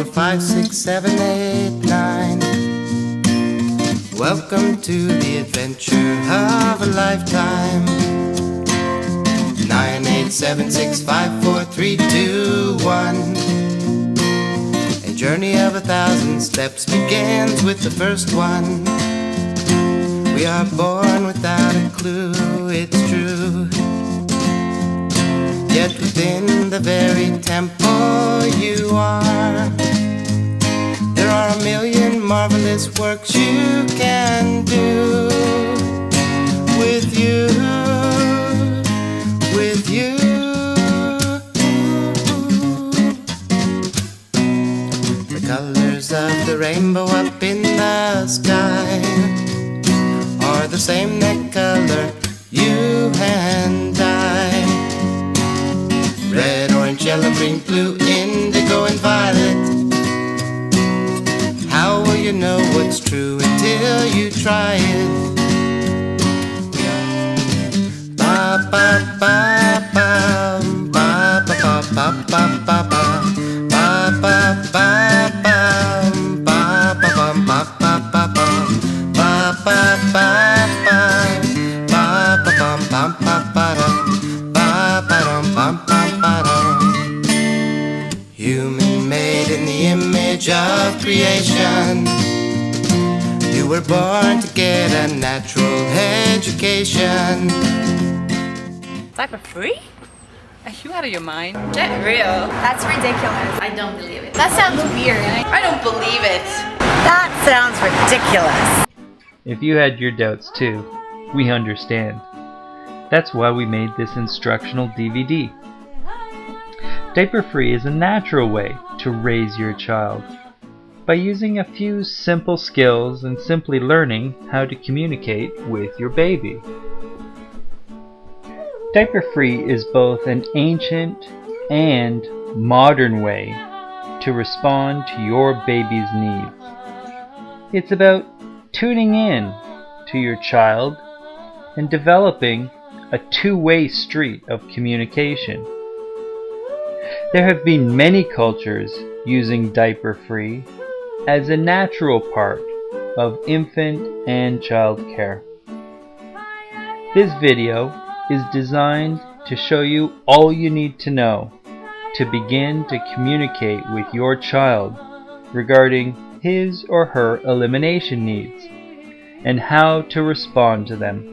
4, 5, 6, 7, 8, 9. Welcome to the adventure of a lifetime. 9, 8, 7, 6, 5, 4, 3, 2, 1. A journey of 1,000 steps begins with the first one. We are born without a clue, it's true. Yet within the very temple you are, there are a million marvelous works you can do. With you, with you. The colors of the rainbow up in the sky are the same that color you and I. Red, orange, yellow, green, blue, indigo, and violet. How will you know what's true until you try it? Ba ba ba ba ba ba ba ba ba ba ba ba ba ba ba ba ba ba Human made in the image of creation. You were born to get a natural education. Diaper free? Are you out of your mind? Get real. That's ridiculous. I don't believe it. That sounds weird. I don't believe it. That sounds ridiculous. If you had your doubts too, we understand. That's why we made this instructional DVD. Diaper free is a natural way to raise your child by using a few simple skills and simply learning how to communicate with your baby. Diaper free is both an ancient and modern way to respond to your baby's needs. It's about tuning in to your child and developing a two-way street of communication. There have been many cultures using diaper free as a natural part of infant and child care. This video is designed to show you all you need to know to begin to communicate with your child regarding his or her elimination needs and how to respond to them.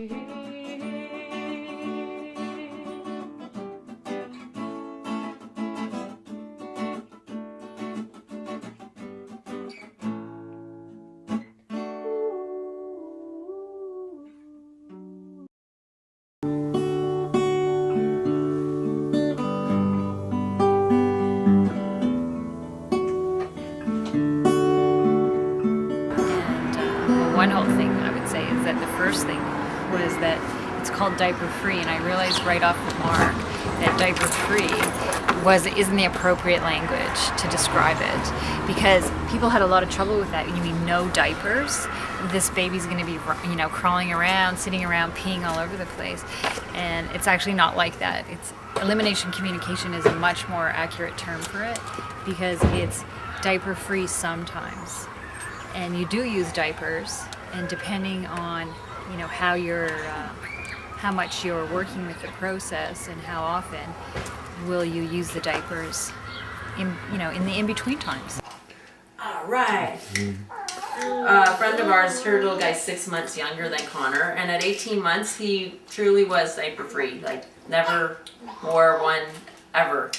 One whole thing I would say is that the first thing was that it's called diaper free, and I realized right off the mark that diaper free isn't the appropriate language to describe it, because people had a lot of trouble with that. You mean no diapers? This baby's going to be, crawling around, sitting around, peeing all over the place, and it's actually not like that. It's elimination communication is a much more accurate term for it, because it's diaper free sometimes. And you do use diapers, and depending on how much you're working with the process and how often will you use the diapers in the in-between times. All right. A friend of ours, her little guy's 6 months younger than Connor, and at 18 months he truly was diaper free, like never wore one ever.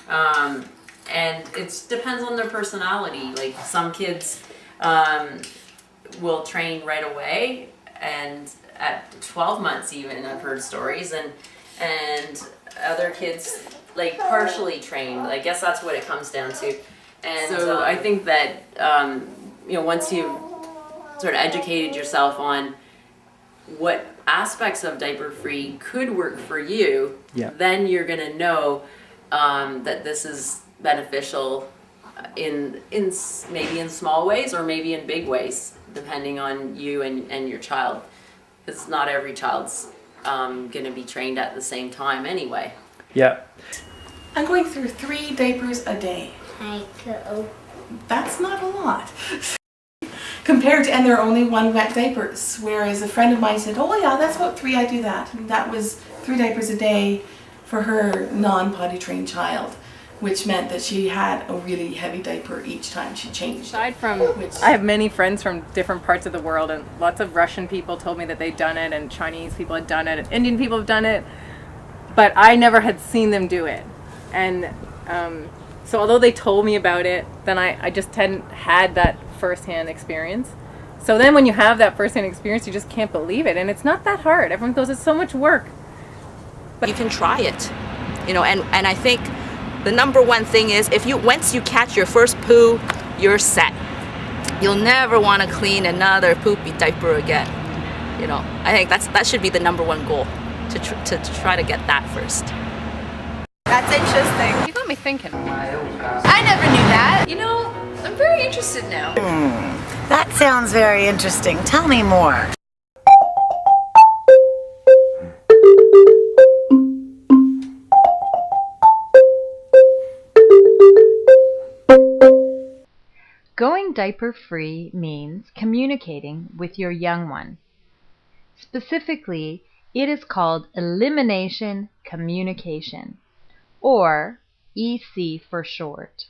And it depends on their personality. Like some kids will train right away, and at 12 months even I've heard stories, and other kids like partially trained. I guess that's what it comes down to. And so I think that once you've sort of educated yourself on what aspects of diaper free could work for you, then you're gonna know that this is beneficial in maybe in small ways or maybe in big ways, depending on you and your child, because not every child's gonna be trained at the same time anyway. Yeah. I'm going through 3 diapers a day. I go. that's not a lot. Compared to, and there are only 1 wet diapers, whereas a friend of mine said, oh yeah, that's about 3, I do that. And that was 3 diapers a day for her non-potty trained child, which meant that she had a really heavy diaper each time she changed. Aside from, I have many friends from different parts of the world, and lots of Russian people told me that they'd done it, and Chinese people had done it, and Indian people have done it, but I never had seen them do it. And so although they told me about it, then I just hadn't had that first-hand experience. So then when you have that first-hand experience, you just can't believe it, and it's not that hard. Everyone goes, it's so much work. But you can try it, you know, and I think the number one thing is once you catch your first poo, you're set. You'll never want to clean another poopy diaper again. You know, I think that should be the number one goal, to try to get that first. That's interesting. You got me thinking. I never knew that. You know, I'm very interested now. That sounds very interesting. Tell me more. Going diaper-free means communicating with your young one. Specifically, it is called elimination communication, or EC for short.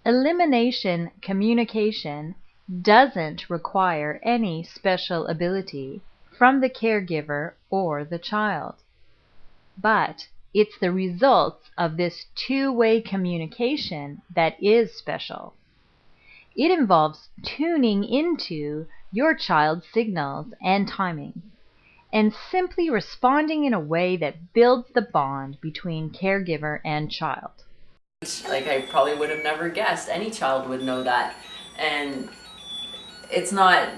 Elimination communication doesn't require any special ability from the caregiver or the child, but it's the results of this two-way communication that is special. It involves tuning into your child's signals and timing, and simply responding in a way that builds the bond between caregiver and child. Like, I probably would have never guessed any child would know that. And it's not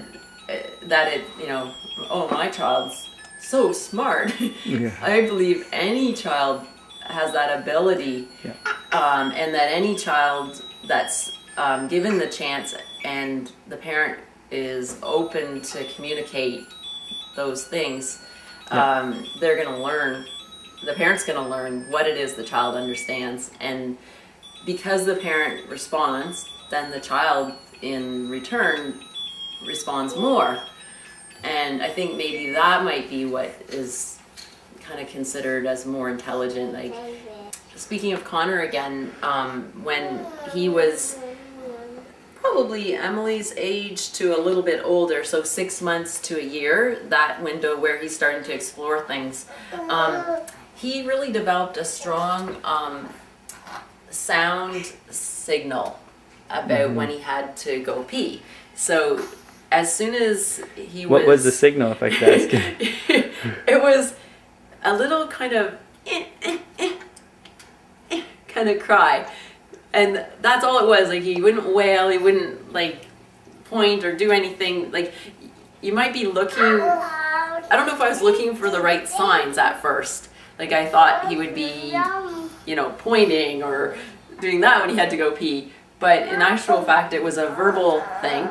that it, you know, oh, my child's so smart. Yeah. I believe any child has that ability, yeah. And that any child that's given the chance and the parent is open to communicate those things, yeah. They're going to learn, the parent's going to learn what it is the child understands, and because the parent responds, then the child in return responds more. And I think maybe that might be what is kind of considered as more intelligent. Like, speaking of Connor again, when he was probably Emily's age to a little bit older, so 6 months to a year, that window where he's starting to explore things, he really developed a strong sound signal about when he had to go pee. So as soon as he What was the signal, if I could ask? It was a little kind of kind of cry. And that's all it was. Like, he wouldn't wail, he wouldn't like point or do anything. Like, you might be looking, I don't know if I was looking for the right signs at first. Like, I thought he would be, you know, pointing or doing that when he had to go pee. But in actual fact, it was a verbal thing.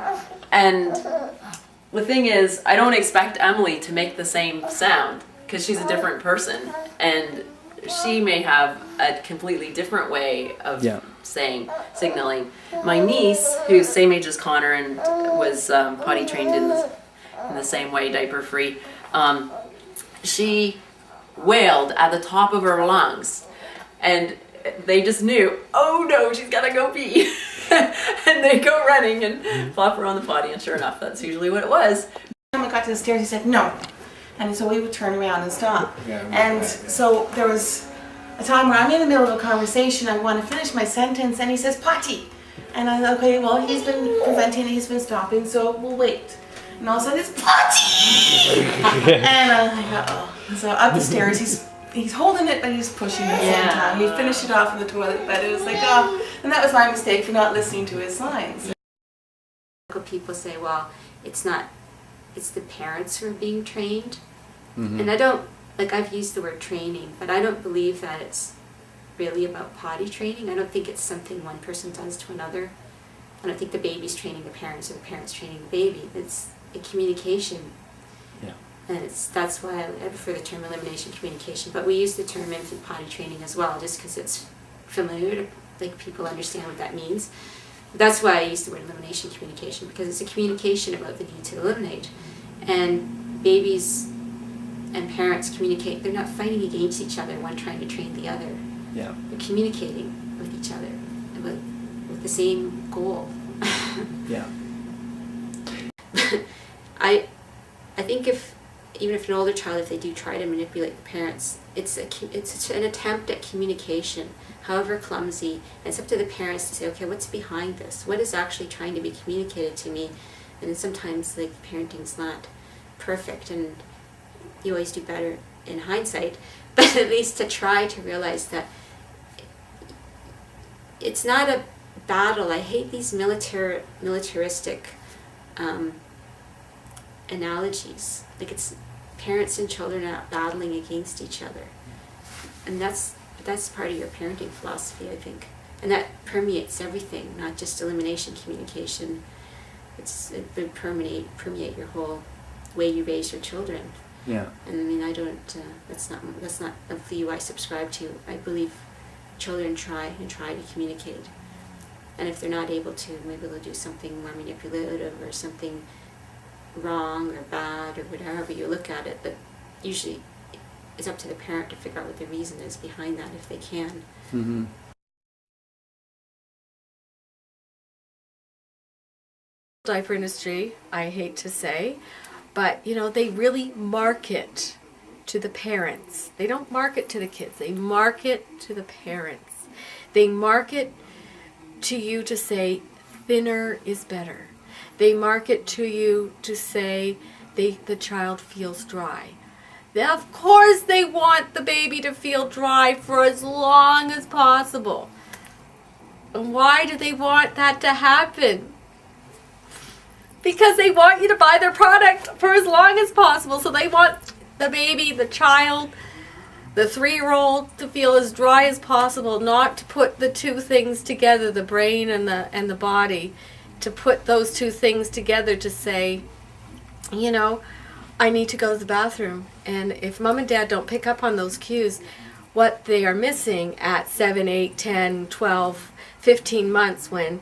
And the thing is, I don't expect Emily to make the same sound because she's a different person. And she may have a completely different way of signaling. My niece, who's same age as Connor and was potty trained in the same way, diaper free, she wailed at the top of her lungs, and they just knew, oh no, she's gotta go pee. And they go running and flop her on the potty, and sure enough, that's usually what it was. When I got to the stairs, he said no. And so we would turn around and stop. And so there was a time where I'm in the middle of a conversation, I want to finish my sentence, and he says, potty. And I thought, okay, well, he's been preventing, he's been stopping, so we'll wait. And all of a sudden, it's potty! And I thought, oh. So up the stairs, he's holding it, but he's pushing at the same time. He finished it off in the toilet, but it was like, oh. And that was my mistake for not listening to his signs. People say, well, it's the parents who are being trained. Mm-hmm. And I don't, like, I've used the word training, but I don't believe that it's really about potty training. I don't think it's something one person does to another. I don't think the baby's training the parents or the parents training the baby. It's a communication. Yeah. And that's why I prefer the term elimination communication. But we use the term infant potty training as well, just because it's familiar to, like, people understand what that means. That's why I use the word elimination communication, because it's a communication about the need to eliminate. And babies and parents communicate. They're not fighting against each other, one trying to train the other. Yeah. They're communicating with each other with the same goal. Yeah. I think even if an older child, if they do try to manipulate the parents, it's an attempt at communication, however clumsy. And it's up to the parents to say, okay, what's behind this? What is actually trying to be communicated to me? And then sometimes, like, parenting's not perfect, and you always do better in hindsight, but at least to try to realize that it's not a battle. I hate these militaristic analogies. Like, it's parents and children not battling against each other, and that's part of your parenting philosophy, I think, and that permeates everything, not just elimination communication. It would permeate your whole way you raise your children. Yeah. And I mean, I don't. That's not a view I subscribe to. I believe children try to communicate, and if they're not able to, maybe they'll do something more manipulative or something wrong or bad or whatever you look at it. But usually, it's up to the parent to figure out what the reason is behind that, if they can. Mm-hmm. Diaper industry, I hate to say, but they really market to the parents. They don't market to the kids. They market to the parents. They market to you to say thinner is better. They market to you to say the child feels dry. Of course they want the baby to feel dry for as long as possible. And why do they want that to happen? Because they want you to buy their product for as long as possible. So they want the baby, the child, the 3-year-old to feel as dry as possible, not to put the two things together, the brain and the body, to put those two things together to say, I need to go to the bathroom. And if mom and dad don't pick up on those cues, what they are missing at 7, 8, 10, 12, 15 months when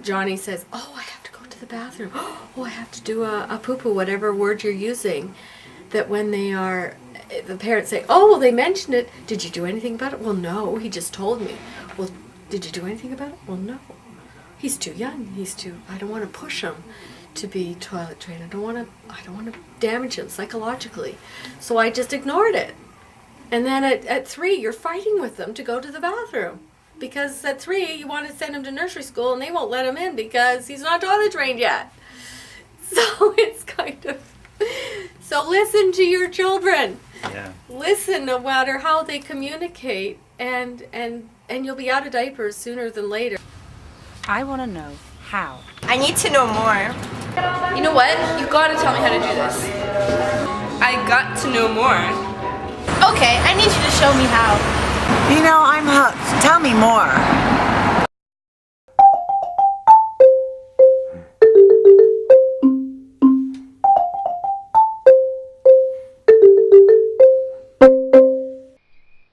Johnny says, oh, I have to go to the bathroom. Oh, I have to do a poo-poo, whatever word you're using. That when the parents say, oh, well, they mentioned it. Did you do anything about it? Well, no, he just told me. Well, did you do anything about it? Well, no. He's too young. I don't want to push him to be toilet trained. I don't want to damage him psychologically. So I just ignored it. And then at 3, you're fighting with them to go to the bathroom. Because at 3, you want to send him to nursery school, and they won't let him in because he's not toilet trained yet. So it's kind of... So listen to your children. Yeah. Listen, no matter how they communicate, and you'll be out of diapers sooner than later. I want to know how. I need to know more. You know what? You gotta tell me how to do this. I got to know more. Okay, I need you to show me how. I'm hooked. Tell me more.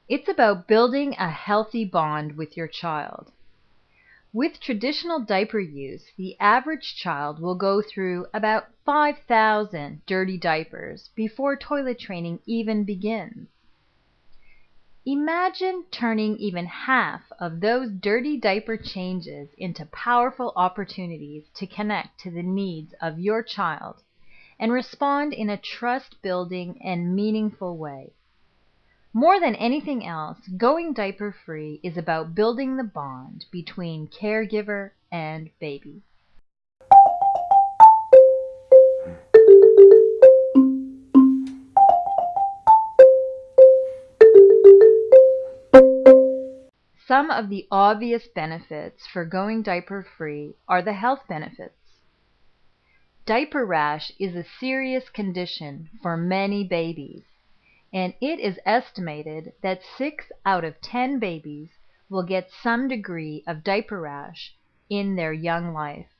It's about building a healthy bond with your child. With traditional diaper use, the average child will go through about 5,000 dirty diapers before toilet training even begins. Imagine turning even half of those dirty diaper changes into powerful opportunities to connect to the needs of your child and respond in a trust-building and meaningful way. More than anything else, going diaper-free is about building the bond between caregiver and baby. Some of the obvious benefits for going diaper-free are the health benefits. Diaper rash is a serious condition for many babies, and it is estimated that 6 out of 10 babies will get some degree of diaper rash in their young life.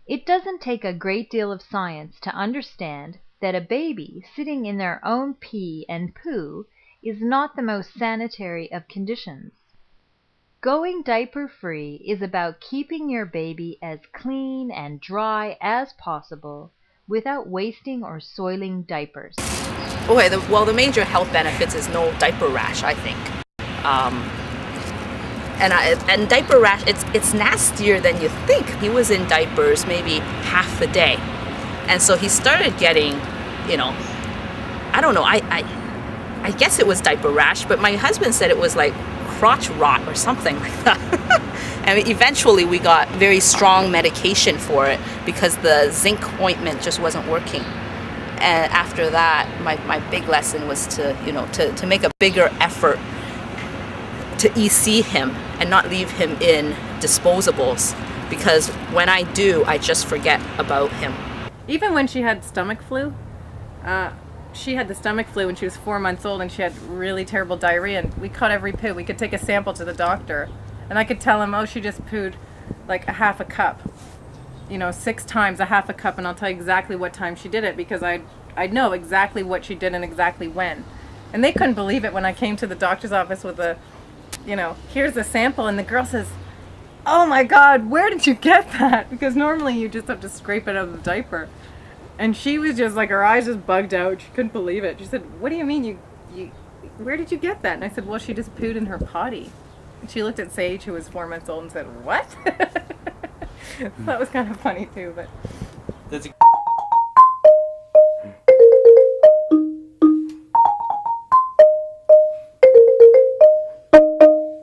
It doesn't take a great deal of science to understand that a baby sitting in their own pee and poo is not the most sanitary of conditions. Going diaper-free is about keeping your baby as clean and dry as possible without wasting or soiling diapers. Okay, the major health benefits is no diaper rash, I think. And diaper rash, it's nastier than you think. He was in diapers maybe half the day. And so he started getting, I don't know, I guess it was diaper rash, but my husband said it was like crotch rot or something like that. And eventually we got very strong medication for it because the zinc ointment just wasn't working. And after that, my big lesson was to make a bigger effort to EC him and not leave him in disposables, because when I do, I just forget about him. Even when she had stomach flu, she had the stomach flu when she was 4 months old, and she had really terrible diarrhea, and we caught every poo. We could take a sample to the doctor, and I could tell him, oh, she just pooed like a half a cup, 6 times a half a cup, and I'll tell you exactly what time she did it, because I'd know exactly what she did and exactly when. And they couldn't believe it when I came to the doctor's office with here's a sample, and the girl says, oh my God, where did you get that? Because normally you just have to scrape it out of the diaper. And she was just like, her eyes just bugged out. She couldn't believe it. She said, what do you mean you where did you get that? And I said, well, she just pooed in her potty. And she looked at Sage, who was 4 months old, and said, what? That was kind of funny too, but. That's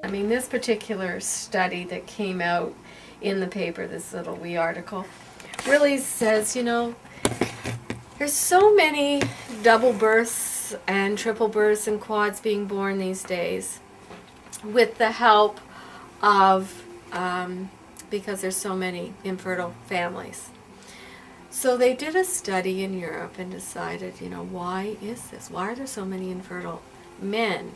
I mean, this particular study that came out in the paper, this little wee article, really says, there's so many double births and triple births and quads being born these days with the help of, because there's so many infertile families. So they did a study in Europe and decided, why is this? Why are there so many infertile men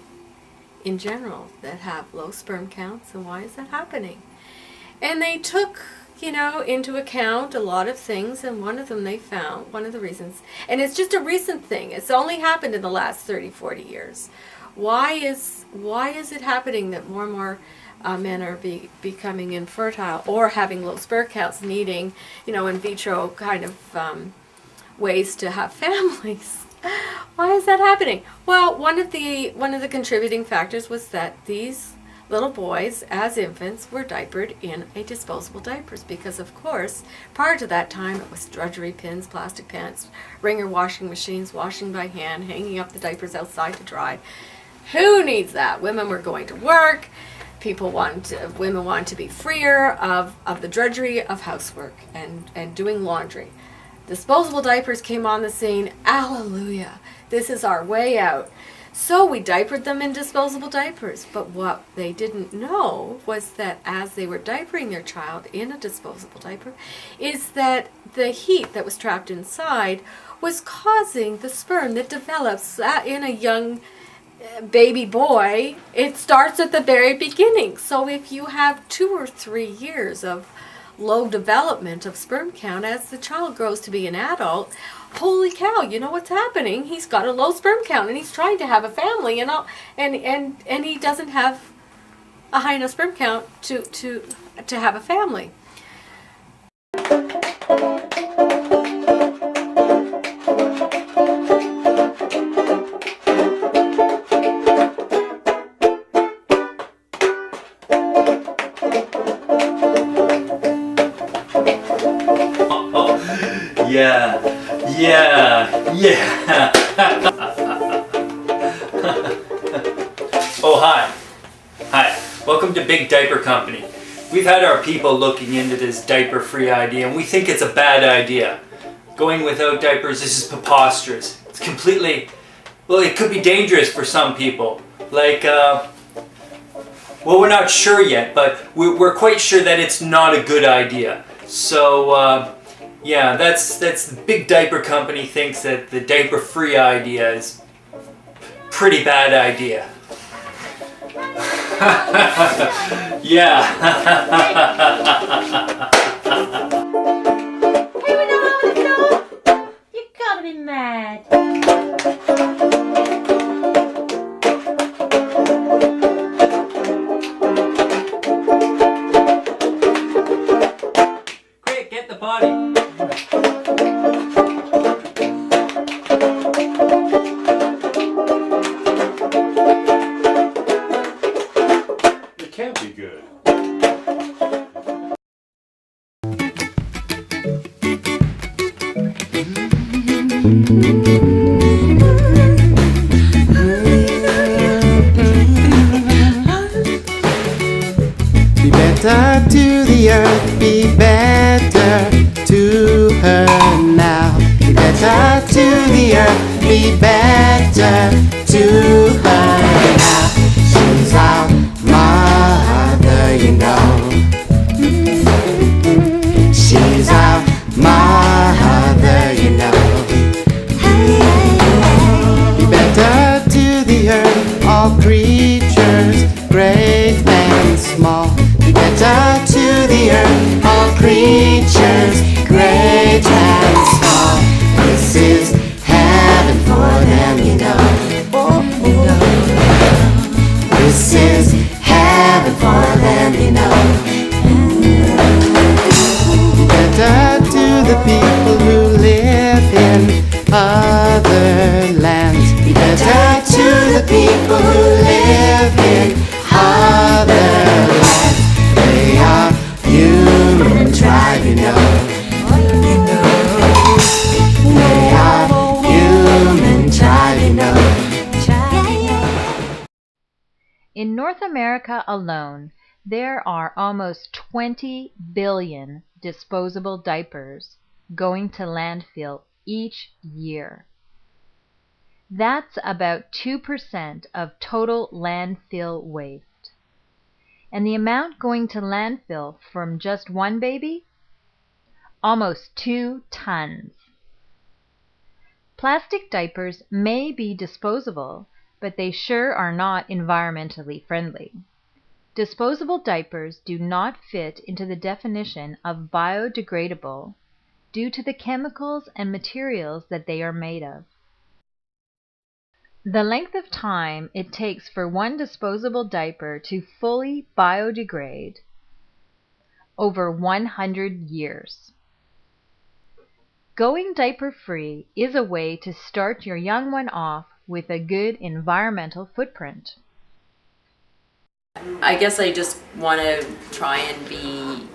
in general that have low sperm counts, and why is that happening? And they took, into account a lot of things, and one of them they found, one of the reasons, and it's just a recent thing, it's only happened in the last 30, 40 years. Why is it happening that more and more men are becoming infertile or having low sperm counts, needing, in vitro kind of ways to have families? Why is that happening? Well, one of the contributing factors was that these little boys, as infants, were diapered in a disposable diapers, because of course, prior to that time, it was drudgery pins, plastic pants, wringer washing machines, washing by hand, hanging up the diapers outside to dry. Who needs that? Women were going to work. Women wanted to be freer of the drudgery of housework and doing laundry. Disposable diapers came on the scene. Hallelujah. This is our way out. So we diapered them in disposable diapers. But what they didn't know was that as they were diapering their child in a disposable diaper, is that the heat that was trapped inside was causing the sperm that develops in a young baby boy. It starts at the very beginning. So if you have 2 or 3 years of low development of sperm count as the child grows to be an adult, holy cow, you know what's happening? He's got a low sperm count and he's trying to have a family, and he doesn't have a high enough sperm count to have a family. Yeah. Oh, hi. Welcome to Big Diaper Company. We've had our people looking into this diaper-free idea, and we think it's a bad idea. Going without diapers, this is preposterous. It's completely, it could be dangerous for some people. We're not sure yet, but we're quite sure that it's not a good idea. So, yeah, that's the Big Diaper Company thinks that the diaper-free idea is pretty bad idea. Yeah. Hey, Ronaldo! You gotta be mad. it can't be good. Be better to the earth, be better to her now. Be better to the earth, be better to her now. She's our mother, you know. She's our mother, you know. Be better to the earth, all creatures, great and small. Be better to the earth, all creatures, great and small. This is heaven for them, you know. This is heaven for them, you know. Be better to the people who live in other lands. Be better to the people who live in other lands. They are human tribe, you know. They are human tribe, you know. In North America alone, there are almost 20 billion disposable diapers going to landfill each year. That's about 2% of total landfill waste. And the amount going to landfill from just one baby? Almost 2 tons. Plastic diapers may be disposable, but they sure are not environmentally friendly. Disposable diapers do not fit into the definition of biodegradable due to the chemicals and materials that they are made of. The length of time it takes for one disposable diaper to fully biodegrade, over 100 years. Going diaper-free is a way to start your young one off with a good environmental footprint. I guess I just want to try and be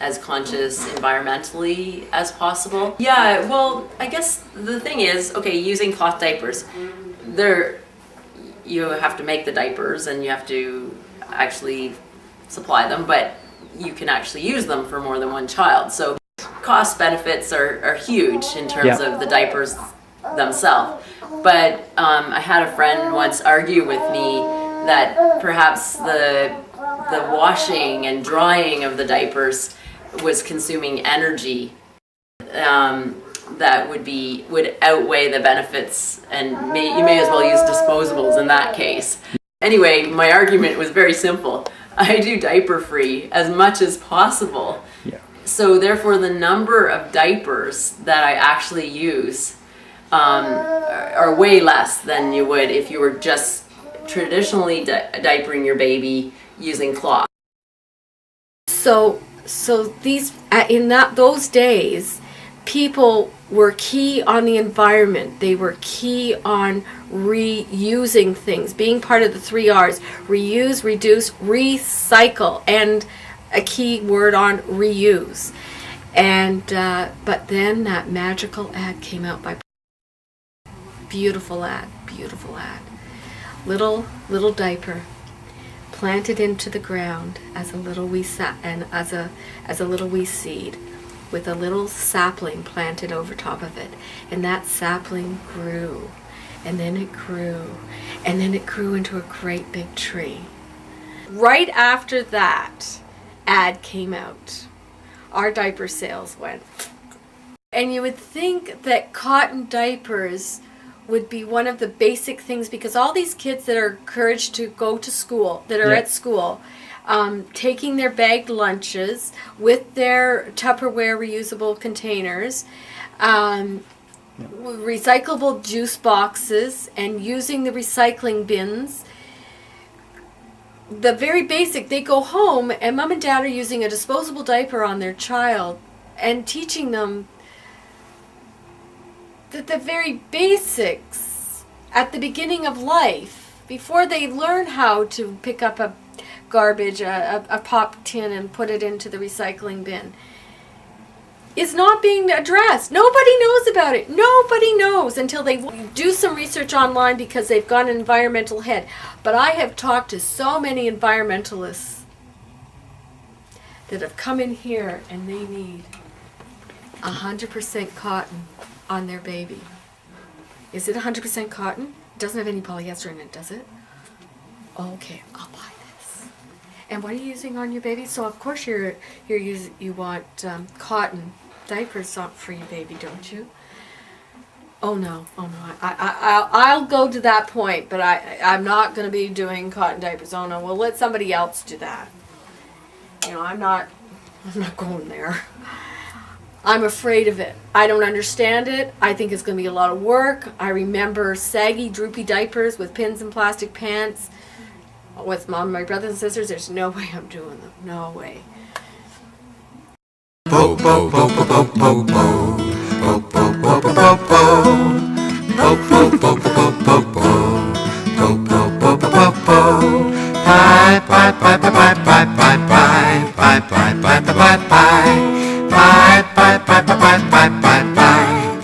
as conscious environmentally as possible. Yeah, well, I guess the thing is, okay, using cloth diapers, you have to make the diapers and you have to actually supply them, but you can actually use them for more than one child. So cost benefits are huge in terms of the diapers themselves. But I had a friend once argue with me that perhaps the washing and drying of the diapers was consuming energy that would outweigh the benefits, and you may as well use disposables in that case. Anyway, my argument was very simple. I do diaper free as much as possible. Yeah. So therefore the number of diapers that I actually use are way less than you would if you were just traditionally diapering your baby using cloth. So these in those days, people were key on the environment. They were key on reusing things, being part of the 3 R's: reuse, reduce, recycle, and a key word on reuse. And but then that magical ad came out by beautiful ad. Little diaper planted into the ground as a little wee as a little wee seed, with a little sapling planted over top of it, and that sapling grew, and then it grew, and then it grew into a great big tree. Right after that ad came out, our diaper sales went. And you would think that cotton diapers would be one of the basic things, because all these kids that are encouraged to go to school, that are at school, taking their bagged lunches with their Tupperware reusable containers, recyclable juice boxes, and using the recycling bins. The very basic, they go home and mom and dad are using a disposable diaper on their child and teaching them that the very basics at the beginning of life, before they learn how to pick up a garbage, a pop tin, and put it into the recycling bin, is not being addressed. Nobody knows about it. Nobody knows until they do some research online because they've got an environmental head. But I have talked to so many environmentalists that have come in here and they need 100% cotton on their baby. Is it 100% cotton? It doesn't have any polyester in it, does it? Okay, I'll buy this. And what are you using on your baby? So of course you want cotton diapers for your baby, don't you? Oh no. I'll go to that point, but I'm not going to be doing cotton diapers. Oh no, well let somebody else do that. You know, I'm not going there. I'm afraid of it. I don't understand it. I think it's going to be a lot of work. I remember saggy, droopy diapers with pins and plastic pants. With mom, my brothers and sisters, there's no way I'm doing them. No way. Po po po po po po po po po po po po po po po po po. Bye bye bye bye bye bye bye bye bye bye bye bye bye bye. Bye bye bye bye bye bye bye bye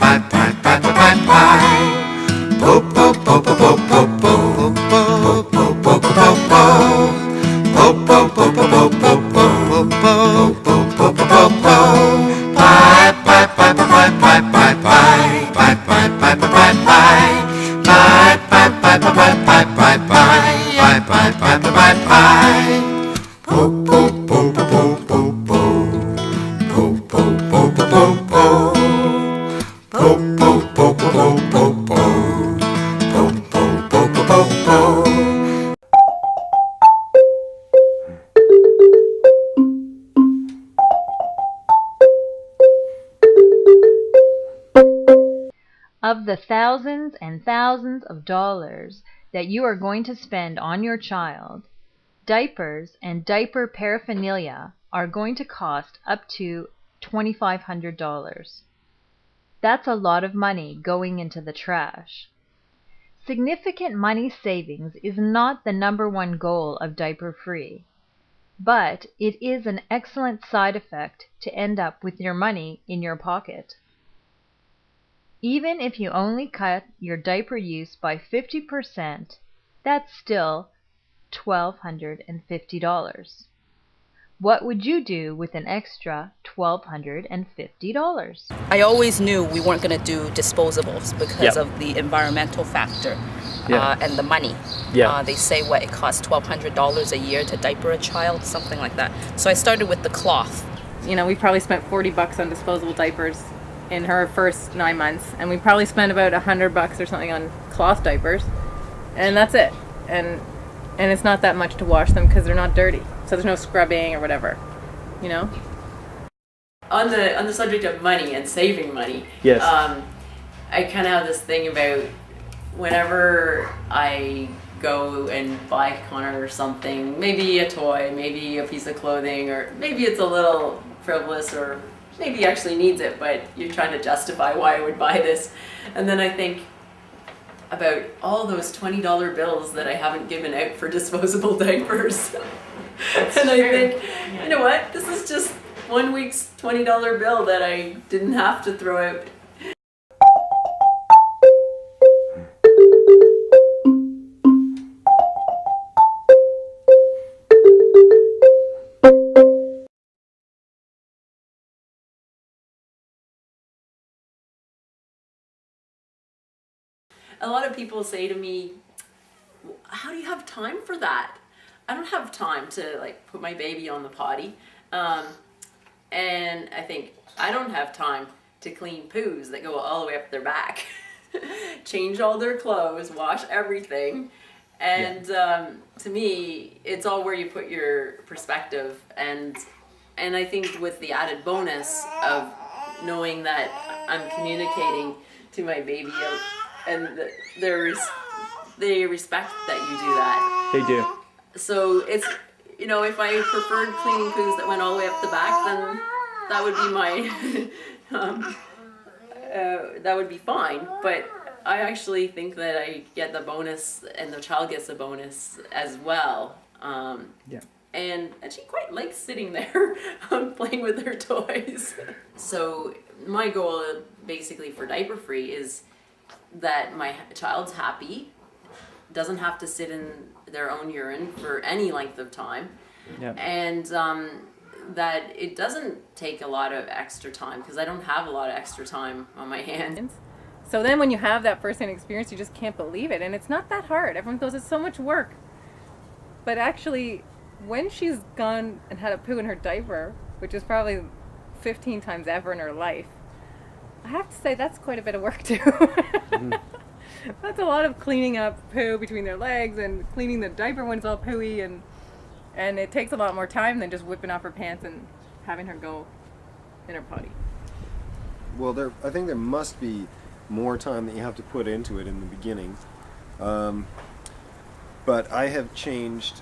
bye bye bye bye bye. Po po po po po po po po po po po po po. Po po po po po po po po po po po po. Bye bye bye bye bye bye bye bye bye bye bye bye bye. Bye bye bye bye bye bye bye bye bye bye bye bye bye. Po po po po po po po. Po po po po po po. Po po po po po po po. Po po po po po po. Of the thousands and thousands of dollars that you are going to spend on your child, diapers and diaper paraphernalia are going to cost up to $2,500. That's a lot of money going into the trash. Significant money savings is not the #1 goal of Diaper Free, but it is an excellent side effect to end up with your money in your pocket. Even if you only cut your diaper use by 50%, that's still $1,250. What would you do with an extra $1,250? I always knew we weren't going to do disposables because of the environmental factor and the money. They say it costs $1,200 a year to diaper a child, something like that. So I started with the cloth. You know, we probably spent $40 on disposable diapers in her first 9 months, and we probably spent about $100 or something on cloth diapers, and that's it. And it's not that much to wash them because they're not dirty, so there's no scrubbing or whatever, you know. On the subject of money and saving money, Yes. I kind of have this thing about whenever I go and buy Connor something, maybe a toy, maybe a piece of clothing, or maybe it's a little frivolous, or maybe he actually needs it, but you're trying to justify why I would buy this. And then I think about all those $20 bills that I haven't given out for disposable diapers. And I think, you know what, this is just 1 week's $20 bill that I didn't have to throw out. A lot of people say to me, how do you have time for that? I don't have time to put my baby on the potty. And I think I don't have time to clean poos that go all the way up their back, change all their clothes, wash everything. And to me, it's all where you put your perspective. And I think with the added bonus of knowing that I'm communicating to my baby and they respect that you do that. They do. So it's, if I preferred cleaning poos that went all the way up the back, then that would be my, that would be fine. But I actually think that I get the bonus and the child gets the bonus as well. and she quite likes sitting there playing with her toys. So my goal basically for Diaper Free is that my child's happy, doesn't have to sit in their own urine for any length of time, and that it doesn't take a lot of extra time, because I don't have a lot of extra time on my hands. So then when you have that first-hand experience, you just can't believe it. And it's not that hard. Everyone goes, it's so much work. But actually, when she's gone and had a poo in her diaper, which is probably 15 times ever in her life, I have to say that's quite a bit of work too. That's a lot of cleaning up poo between their legs and cleaning the diaper when it's all pooey, and it takes a lot more time than just whipping off her pants and having her go in her potty. Well, I think there must be more time that you have to put into it in the beginning. But I have changed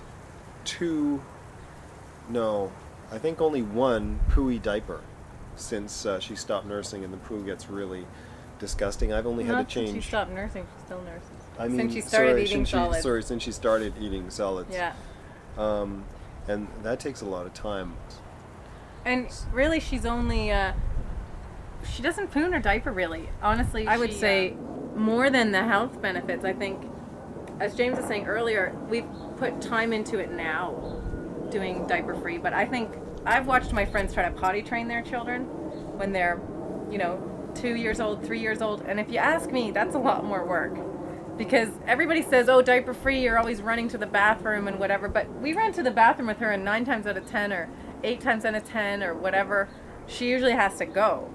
I think only one pooey diaper since she stopped nursing and the poo gets really disgusting. I've only had to change. Since she stopped nursing, she still nurses. I mean, since she started eating solids. Since she started eating solids. Yeah. And that takes a lot of time. And really, she's only, she doesn't poo in her diaper really. Honestly, I would say more than the health benefits. I think, as James was saying earlier, we've put time into it now doing Diaper Free, but I think I've watched my friends try to potty train their children when they're, 2 years old, 3 years old, and if you ask me, that's a lot more work. Because everybody says, oh, Diaper Free, you're always running to the bathroom and whatever, but we ran to the bathroom with her, and 9 times out of 10 or 8 times out of 10 or whatever, she usually has to go.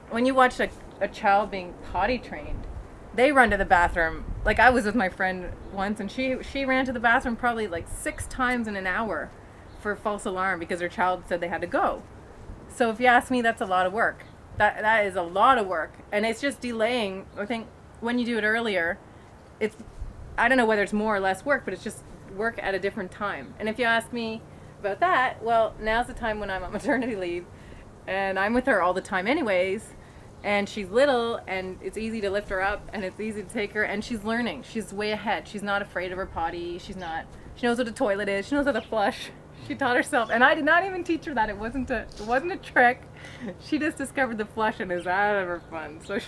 When you watch a child being potty trained, they run to the bathroom. Like, I was with my friend once, and she ran to the bathroom probably like 6 times in an hour for false alarm because her child said they had to go. So if you ask me, that's a lot of work. That is a lot of work, and it's just delaying. I think when you do it earlier, I don't know whether it's more or less work, but it's just work at a different time. And if you ask me about that, well, now's the time when I'm on maternity leave, and I'm with her all the time anyways, and she's little, and it's easy to lift her up, and it's easy to take her, and she's learning. She's way ahead. She's not afraid of her potty. She knows what a toilet is. She knows how to flush. She taught herself, and I did not even teach her that. It wasn't a trick. She just discovered the flush and is out of her fun. So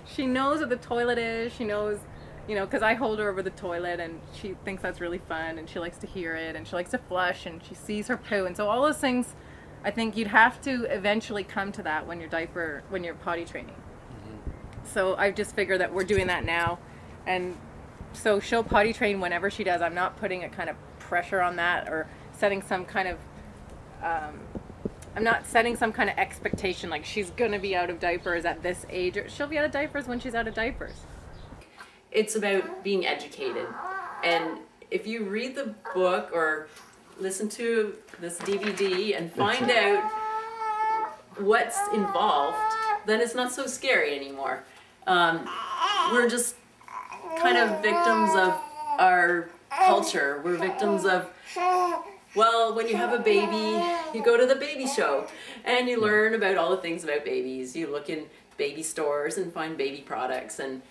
she knows what the toilet is. She knows, because I hold her over the toilet, and she thinks that's really fun, and she likes to hear it, and she likes to flush, and she sees her poo, and so all those things, I think you'd have to eventually come to that when you're potty training. So I just figure that we're doing that now, and so she'll potty train whenever she does. I'm not putting a kind of pressure on that or setting some kind of I'm not setting some kind of expectation like she's gonna be out of diapers at this age, or she'll be out of diapers when she's out of diapers. It's about being educated, and if you read the book or listen to this DVD and find out what's involved, then it's not so scary anymore. We're just kind of victims of our culture. We're victims of, well, when you have a baby, you go to the baby show and you learn about all the things about babies. You look in baby stores and find baby products, and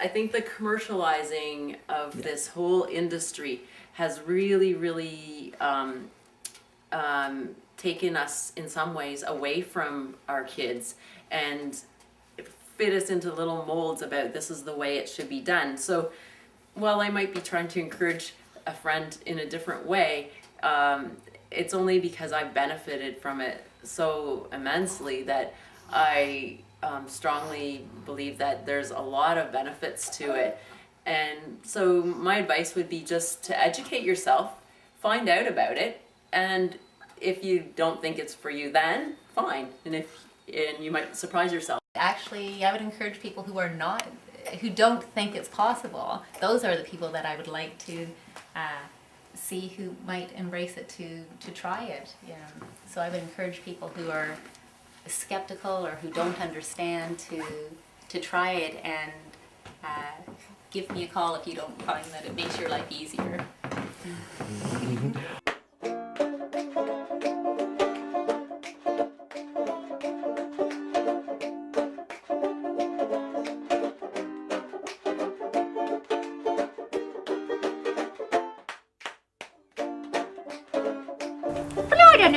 I think the commercializing of this whole industry has really, really taken us in some ways away from our kids and fit us into little molds about this is the way it should be done. So while I might be trying to encourage a friend in a different way, it's only because I've benefited from it so immensely that I strongly believe that there's a lot of benefits to it. And so my advice would be just to educate yourself, find out about it, and if you don't think it's for you, then fine. And you might surprise yourself. Actually, I would encourage people who don't think it's possible. Those are the people that I would like to see who might embrace it to try it. So I would encourage people who are skeptical or who don't understand to try it, and give me a call if you don't find that it makes your life easier.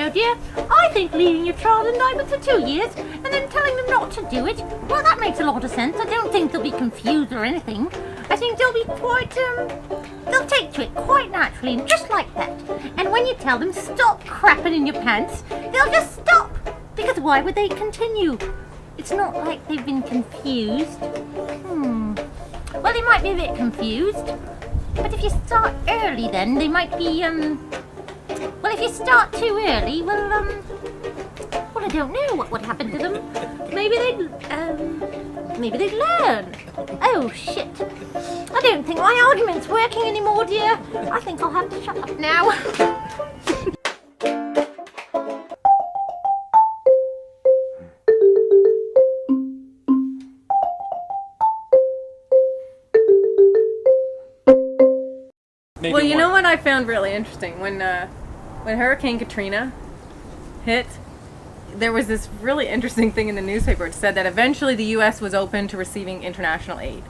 know, dear, I think leaving your child in diapers for 2 years and then telling them not to do it, well, that makes a lot of sense. I don't think they'll be confused or anything. I think they'll be quite, they'll take to it quite naturally, just like that. And when you tell them stop crapping in your pants, they'll just stop. Because why would they continue? It's not like they've been confused. Well, they might be a bit confused. But if you start early then, they might be, well, if you start too early, well, I don't know what would happen to them. Maybe they'd learn. Oh, shit. I don't think my argument's working anymore, dear. I think I'll have to shut up now. Well, you know what I found really interesting? When Hurricane Katrina hit, there was this really interesting thing in the newspaper. It said that eventually the U.S. was open to receiving international aid.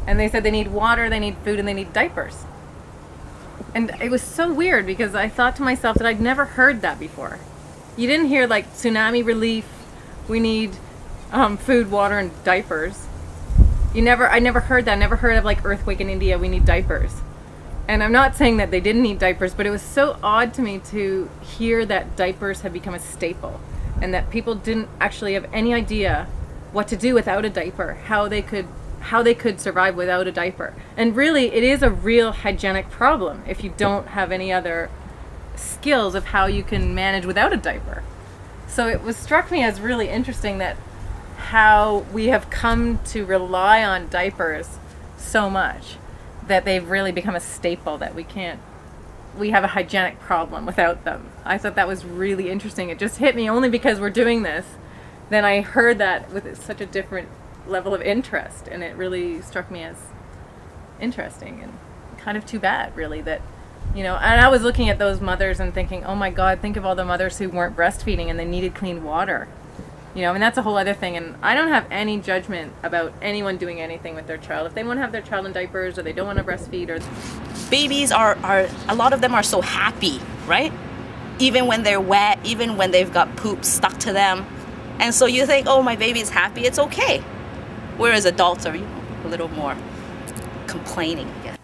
And they said they need water, they need food, and they need diapers. And it was so weird because I thought to myself that I'd never heard that before. You didn't hear like tsunami relief, we need food, water, and diapers. I never heard that. I never heard of like earthquake in India, we need diapers. And I'm not saying that they didn't need diapers, but it was so odd to me to hear that diapers had become a staple and that people didn't actually have any idea what to do without a diaper, how they could survive without a diaper. And really, it is a real hygienic problem if you don't have any other skills of how you can manage without a diaper. So it struck me as really interesting that how we have come to rely on diapers so much that they've really become a staple, that we have a hygienic problem without them. I thought that was really interesting. It just hit me only because we're doing this. Then I heard that with such a different level of interest, and it really struck me as interesting and kind of too bad, really, that, you know, and I was looking at those mothers and thinking, oh my God, think of all the mothers who weren't breastfeeding and they needed clean water. You know, and that's a whole other thing, and I don't have any judgment about anyone doing anything with their child. If they want to have their child in diapers or they don't want to breastfeed or... Babies are a lot of them are so happy, right? Even when they're wet, even when they've got poop stuck to them. And so you think, oh, my baby's happy, it's okay. Whereas adults are, you know, a little more complaining. Yeah.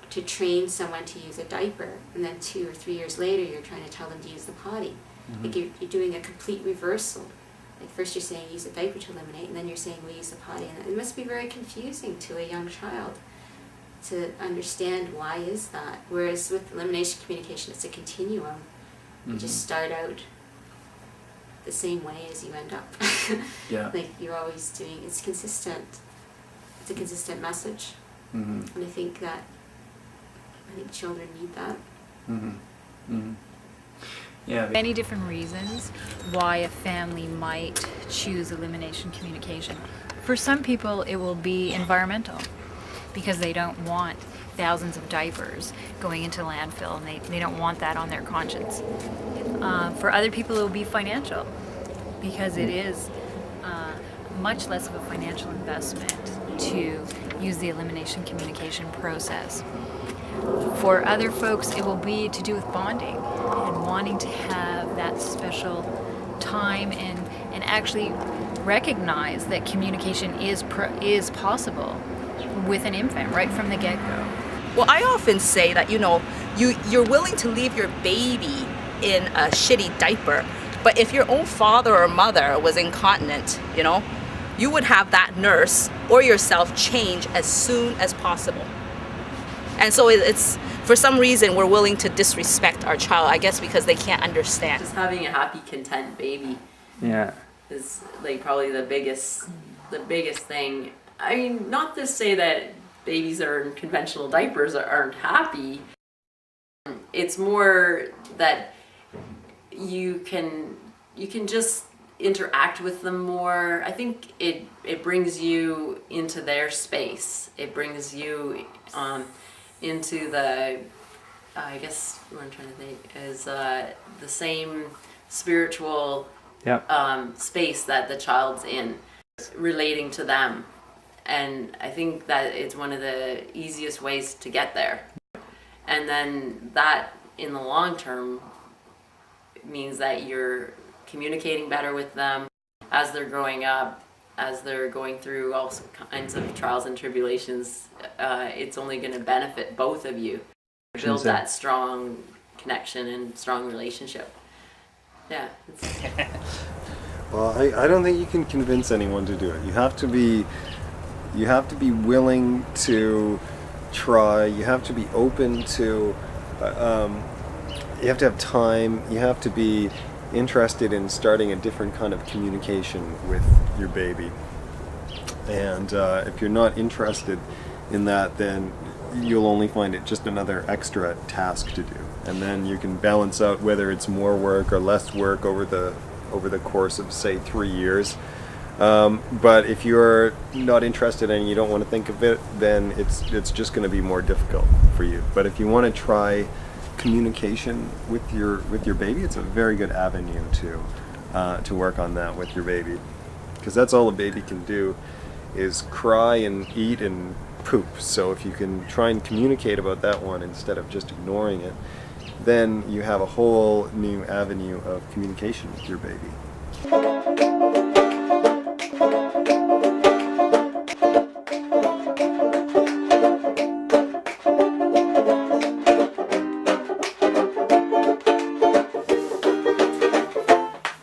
To train someone to use a diaper, and then 2 or 3 years later you're trying to tell them to use the potty. Like you're doing a complete reversal. Like first you're saying use a diaper to eliminate, and then you're saying we use the potty. And it must be very confusing to a young child to understand why is that. Whereas with elimination communication, it's a continuum. You just start out the same way as you end up. Yeah. Like you're always doing, it's consistent. It's a consistent message. And I think children need that. Yeah. Many different reasons why a family might choose elimination communication. For some people, it will be environmental because they don't want thousands of diapers going into landfill, and they don't want that on their conscience. For other people, it will be financial because it is much less of a financial investment to use the elimination communication process. For other folks, it will be to do with bonding and wanting to have that special time and actually recognize that communication is possible with an infant right from the get-go. Well, I often say that, you know, you're willing to leave your baby in a shitty diaper, but if your own father or mother was incontinent, you know, you would have that nurse or yourself change as soon as possible. And so it's, for some reason, we're willing to disrespect our child, I guess because they can't understand. Just having a happy, content baby is like probably the biggest thing. I mean, not to say that babies that are in conventional diapers aren't happy. It's more that you can just interact with them more. I think it brings you into their space. It brings you into the, I guess what I'm trying to think is the same spiritual space that the child's in, relating to them. And I think that it's one of the easiest ways to get there. And then that, in the long term, means that you're communicating better with them as they're growing up, as they're going through all kinds of trials and tribulations. It's only going to benefit both of you. Build that strong connection and strong relationship. Yeah. Well, I don't think you can convince anyone to do it. You have to be willing to try. You have to be open to. You have to have time. You have to be interested in starting a different kind of communication with your baby. And if you're not interested in that, then you'll only find it just another extra task to do. And then you can balance out whether it's more work or less work over the course of, say, 3 years. But if you're not interested and you don't want to think of it, then it's just going to be more difficult for you. But if you want to try communication with your baby, it's a very good avenue to work on that with your baby, because that's all a baby can do is cry and eat and poop. So if you can try and communicate about that one instead of just ignoring it, then you have a whole new avenue of communication with your baby.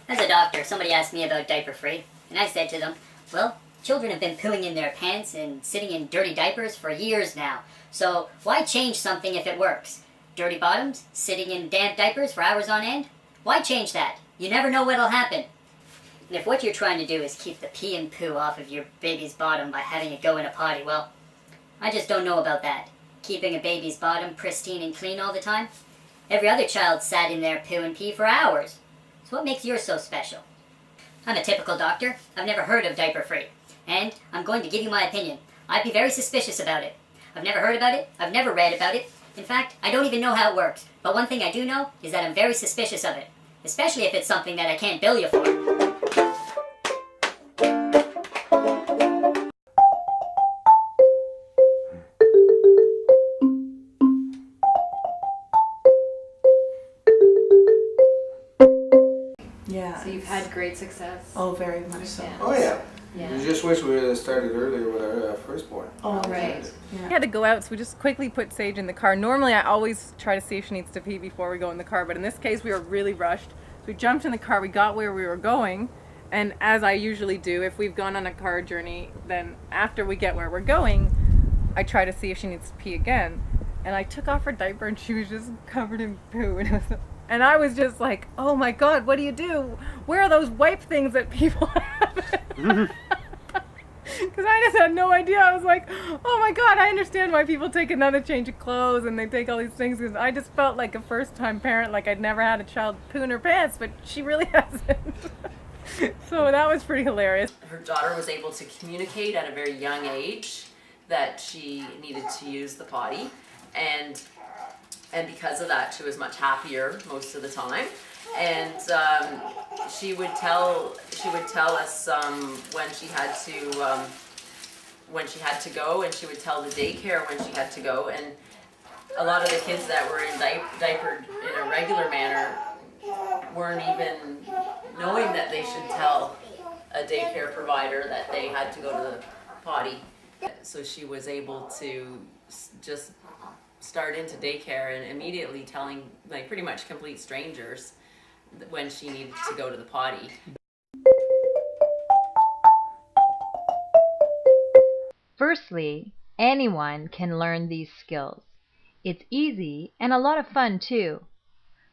As a doctor, somebody asked me about diaper free, and I said to them, well, children have been pooing in their pants and sitting in dirty diapers for years now, so why change something if it works? Dirty bottoms, sitting in damp diapers for hours on end? Why change that? You never know what'll happen. And if what you're trying to do is keep the pee and poo off of your baby's bottom by having it go in a potty, well, I just don't know about that. Keeping a baby's bottom pristine and clean all the time? Every other child sat in their poo and pee for hours. So what makes yours so special? I'm a typical doctor. I've never heard of diaper free. And I'm going to give you my opinion. I'd be very suspicious about it. I've never heard about it. I've never read about it. In fact, I don't even know how it works. But one thing I do know is that I'm very suspicious of it. Especially if it's something that I can't bill you for. Yeah. So you've had great success. Oh, very much so. Yeah. Oh yeah. Yeah. You just wish we would have started earlier with our firstborn. Oh, right. We had to go out, so we just quickly put Sage in the car. Normally, I always try to see if she needs to pee before we go in the car, but in this case, we were really rushed. So we jumped in the car, we got where we were going, and as I usually do, if we've gone on a car journey, then after we get where we're going, I try to see if she needs to pee again. And I took off her diaper, and she was just covered in poo, and I was just like, oh my God, what do you do? Where are those wipe things that people have? Because I just had no idea. I was like, oh my God, I understand why people take another change of clothes and they take all these things. Because I just felt like a first-time parent, like I'd never had a child poo in her pants, but she really hasn't. So that was pretty hilarious. Her daughter was able to communicate at a very young age that she needed to use the potty, and because of that, she was much happier most of the time. And she would tell us when she had to go, and she would tell the daycare when she had to go. And a lot of the kids that were in diapered in a regular manner weren't even knowing that they should tell a daycare provider that they had to go to the potty. So she was able to just start into daycare and immediately telling, like, pretty much complete strangers when she needed to go to the potty. Firstly, anyone can learn these skills. It's easy and a lot of fun too.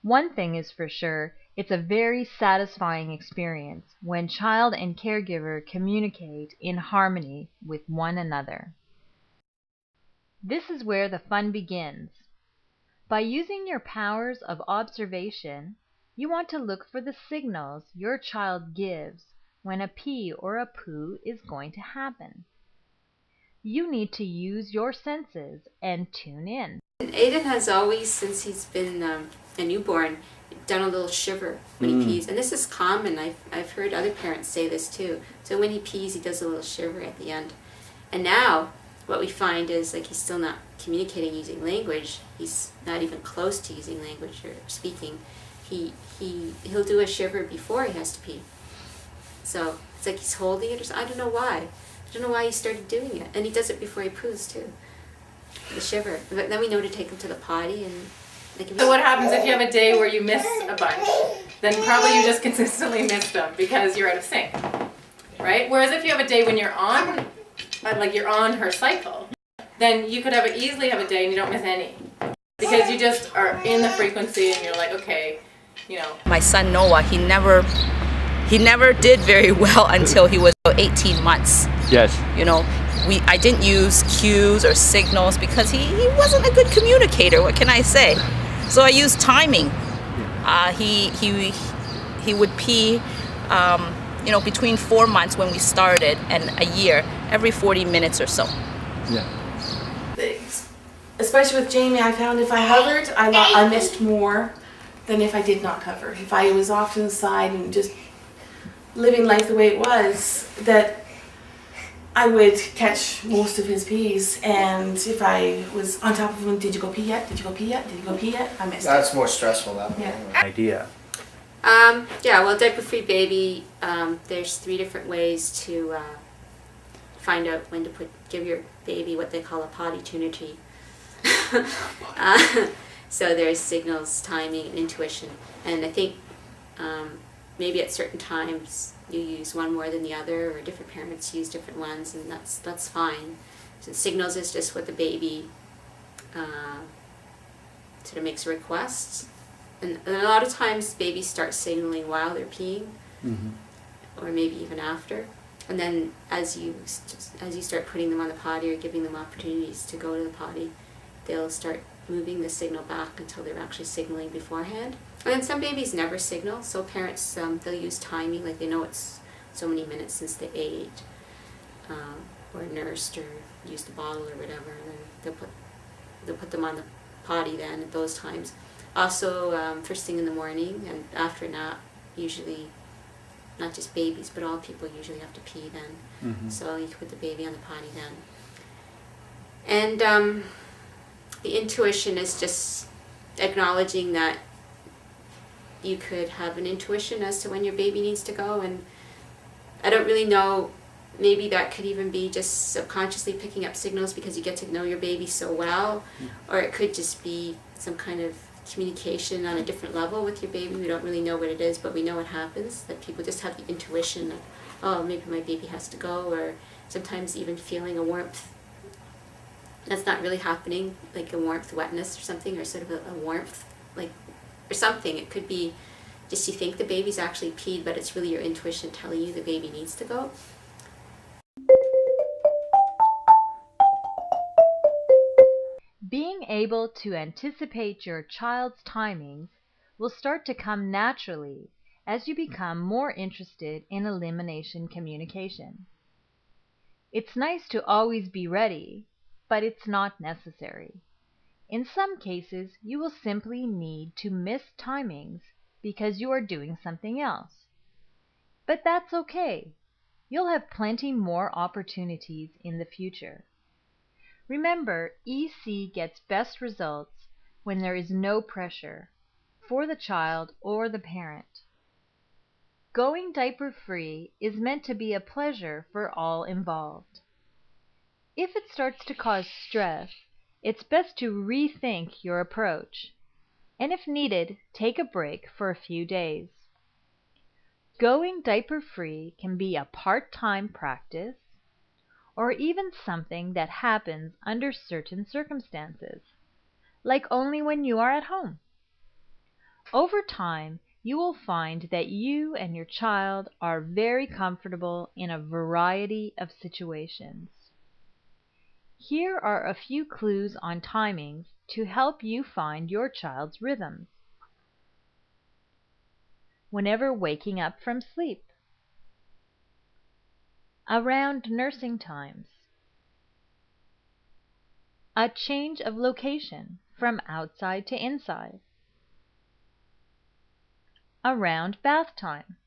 One thing is for sure, it's a very satisfying experience when child and caregiver communicate in harmony with one another. This is where the fun begins. By using your powers of observation, you want to look for the signals your child gives when a pee or a poo is going to happen. You need to use your senses and tune in. Aiden has always, since he's been a newborn, done a little shiver when he pees. And this is common. I've heard other parents say this too. So when he pees, he does a little shiver at the end. And now what we find is, like, he's still not communicating using language. He's not even close to using language or speaking. he'll do a shiver before he has to pee. So it's like he's holding it or something. I don't know why. I don't know why he started doing it. And he does it before he poos too. The shiver. But then we know to take him to the potty and So what happens if you have a day where you miss a bunch? Then probably you just consistently miss them because you're out of sync, right? Whereas if you have a day when you're on, like you're on her cycle, then you could easily have a day and you don't miss any. Because you just are in the frequency and you're like, okay, you know. My son Noah, he never did very well until he was 18 months. Yes. You know, I didn't use cues or signals because he wasn't a good communicator. What can I say? So I used timing. He would pee, you know, between 4 months when we started and a year, every 40 minutes or so. Yeah. Especially with Jamie, I found if I hovered, I missed more than if I did not hover. If I was off to the side and just living life the way it was, that I would catch most of his pees. And if I was on top of him, did you go pee yet? Did you go pee yet? Did you go pee yet? I missed it. That's more stressful that way. Yeah. Idea. Yeah, well, diaper-free baby, there's 3 different ways to find out when to give your baby what they call a potty tunity. So there's signals, timing, and intuition. And I think maybe at certain times you use one more than the other, or different parents use different ones, and that's fine. So signals is just what the baby sort of makes requests. And a lot of times babies start signaling while they're peeing, or maybe even after. And then as you start putting them on the potty or giving them opportunities to go to the potty, they'll start moving the signal back until they're actually signaling beforehand. And then some babies never signal, so parents, they'll use timing, like they know it's so many minutes since they ate, or nursed, or used the bottle or whatever, and then they'll put them on the potty then at those times. Also, first thing in the morning and after a nap, usually, not just babies, but all people usually have to pee then. So you can put the baby on the potty then. And the intuition is just acknowledging that you could have an intuition as to when your baby needs to go. And I don't really know, maybe that could even be just subconsciously picking up signals because you get to know your baby so well. Or it could just be some kind of communication on a different level with your baby. We don't really know what it is, but we know what happens, that people just have the intuition of, oh, maybe my baby has to go, or sometimes even feeling a warmth that's not really happening, like a warmth, wetness or something, or sort of a warmth, like, or something. It could be just you think the baby's actually peed, but it's really your intuition telling you the baby needs to go. Being able to anticipate your child's timings will start to come naturally as you become more interested in elimination communication. It's nice to always be ready, but it's not necessary. In some cases, you will simply need to miss timings because you are doing something else. But that's okay. You'll have plenty more opportunities in the future. Remember, EC gets best results when there is no pressure for the child or the parent. Going diaper-free is meant to be a pleasure for all involved. If it starts to cause stress, it's best to rethink your approach, and if needed, take a break for a few days. Going diaper-free can be a part-time practice, or even something that happens under certain circumstances, like only when you are at home. Over time, you will find that you and your child are very comfortable in a variety of situations. Here are a few clues on timings to help you find your child's rhythms. Whenever waking up from sleep. Around nursing times. A change of location from outside to inside. Around bath time.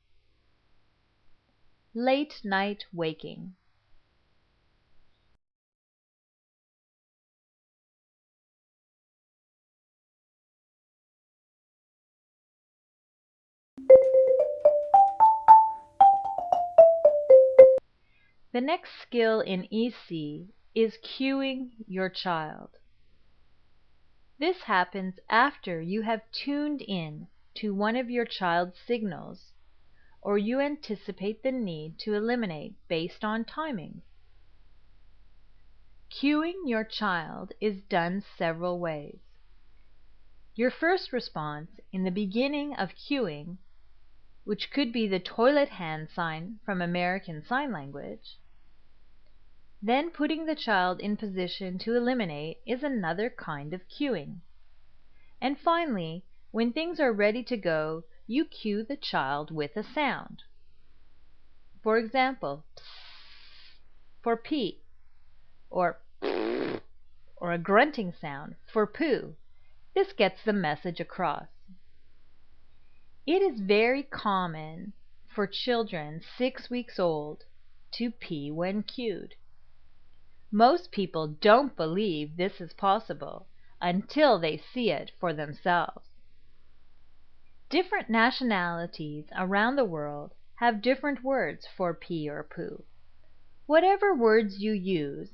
Late night waking. The next skill in EC is cueing your child. This happens after you have tuned in to one of your child's signals, or you anticipate the need to eliminate based on timings. Cueing your child is done several ways. Your first response in the beginning of cueing, which could be the toilet hand sign from American Sign Language, then putting the child in position to eliminate is another kind of cueing. And finally, when things are ready to go, you cue the child with a sound. For example, psst for pee, or a grunting sound for poo. This gets the message across. It is very common for children 6 weeks old to pee when cued. Most people don't believe this is possible until they see it for themselves. Different nationalities around the world have different words for pee or poo. Whatever words you use,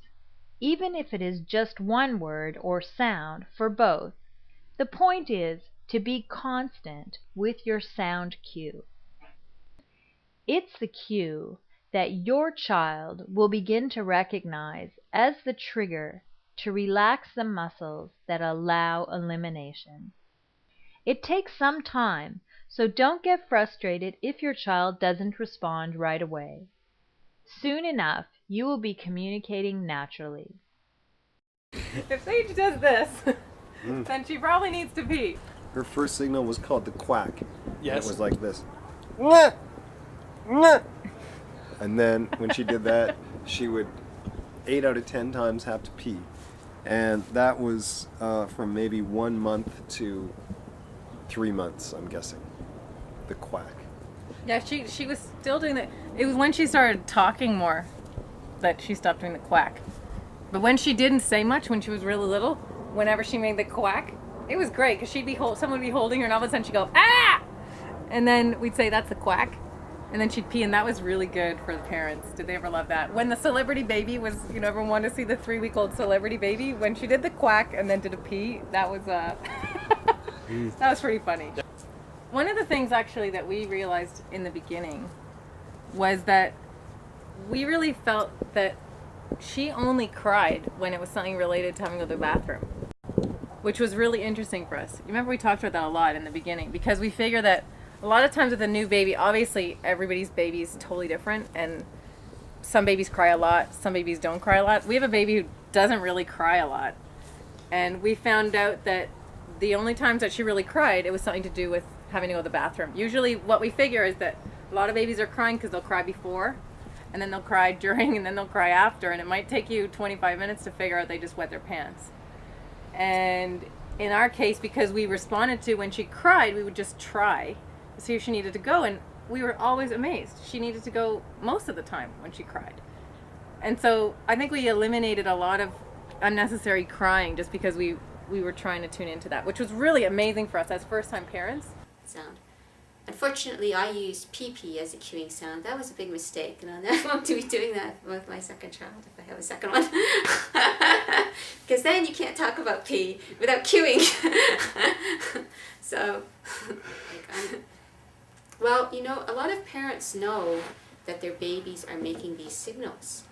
even if it is just one word or sound for both, the point is to be constant with your sound cue. It's the cue that your child will begin to recognize as the trigger to relax the muscles that allow elimination. It takes some time, so don't get frustrated if your child doesn't respond right away. Soon enough, you will be communicating naturally. If Sage does this, then she probably needs to pee. Her first signal was called the quack. Yes. And it was like this. And then when she did that, she would 8 out of 10 times have to pee. And that was from maybe 1 month to 3 months, I'm guessing. The quack. Yeah, she was still doing that. It was when she started talking more that she stopped doing the quack. But when she didn't say much, when she was really little, whenever she made the quack, it was great because someone would be holding her and all of a sudden she'd go, ah! And then we'd say, that's the quack. And then she'd pee, and that was really good for the parents. Did they ever love that? When the celebrity baby was, everyone wanted to see the 3-week-old celebrity baby. When she did the quack and then did a pee, that was that was pretty funny. One of the things actually that we realized in the beginning was that we really felt that she only cried when it was something related to having to go to the bathroom, which was really interesting for us. You remember we talked about that a lot in the beginning because we figure that a lot of times with a new baby, obviously everybody's baby is totally different, and some babies cry a lot, some babies don't cry a lot. We have a baby who doesn't really cry a lot, and we found out that the only times that she really cried, it was something to do with having to go to the bathroom. Usually what we figure is that a lot of babies are crying because they'll cry before, and then they'll cry during, and then they'll cry after, and it might take you 25 minutes to figure out they just wet their pants. And in our case, because we responded to when she cried, we would just try to see if she needed to go, and we were always amazed. She needed to go most of the time when she cried. And so I think we eliminated a lot of unnecessary crying just because we were trying to tune into that, which was really amazing for us as first-time parents. Sound. Unfortunately, I used pee-pee as a cueing sound. That was a big mistake, and I never want to be doing that with my second child if I have a second one. Because then you can't talk about pee without cueing. So, well, a lot of parents know that their babies are making these signals.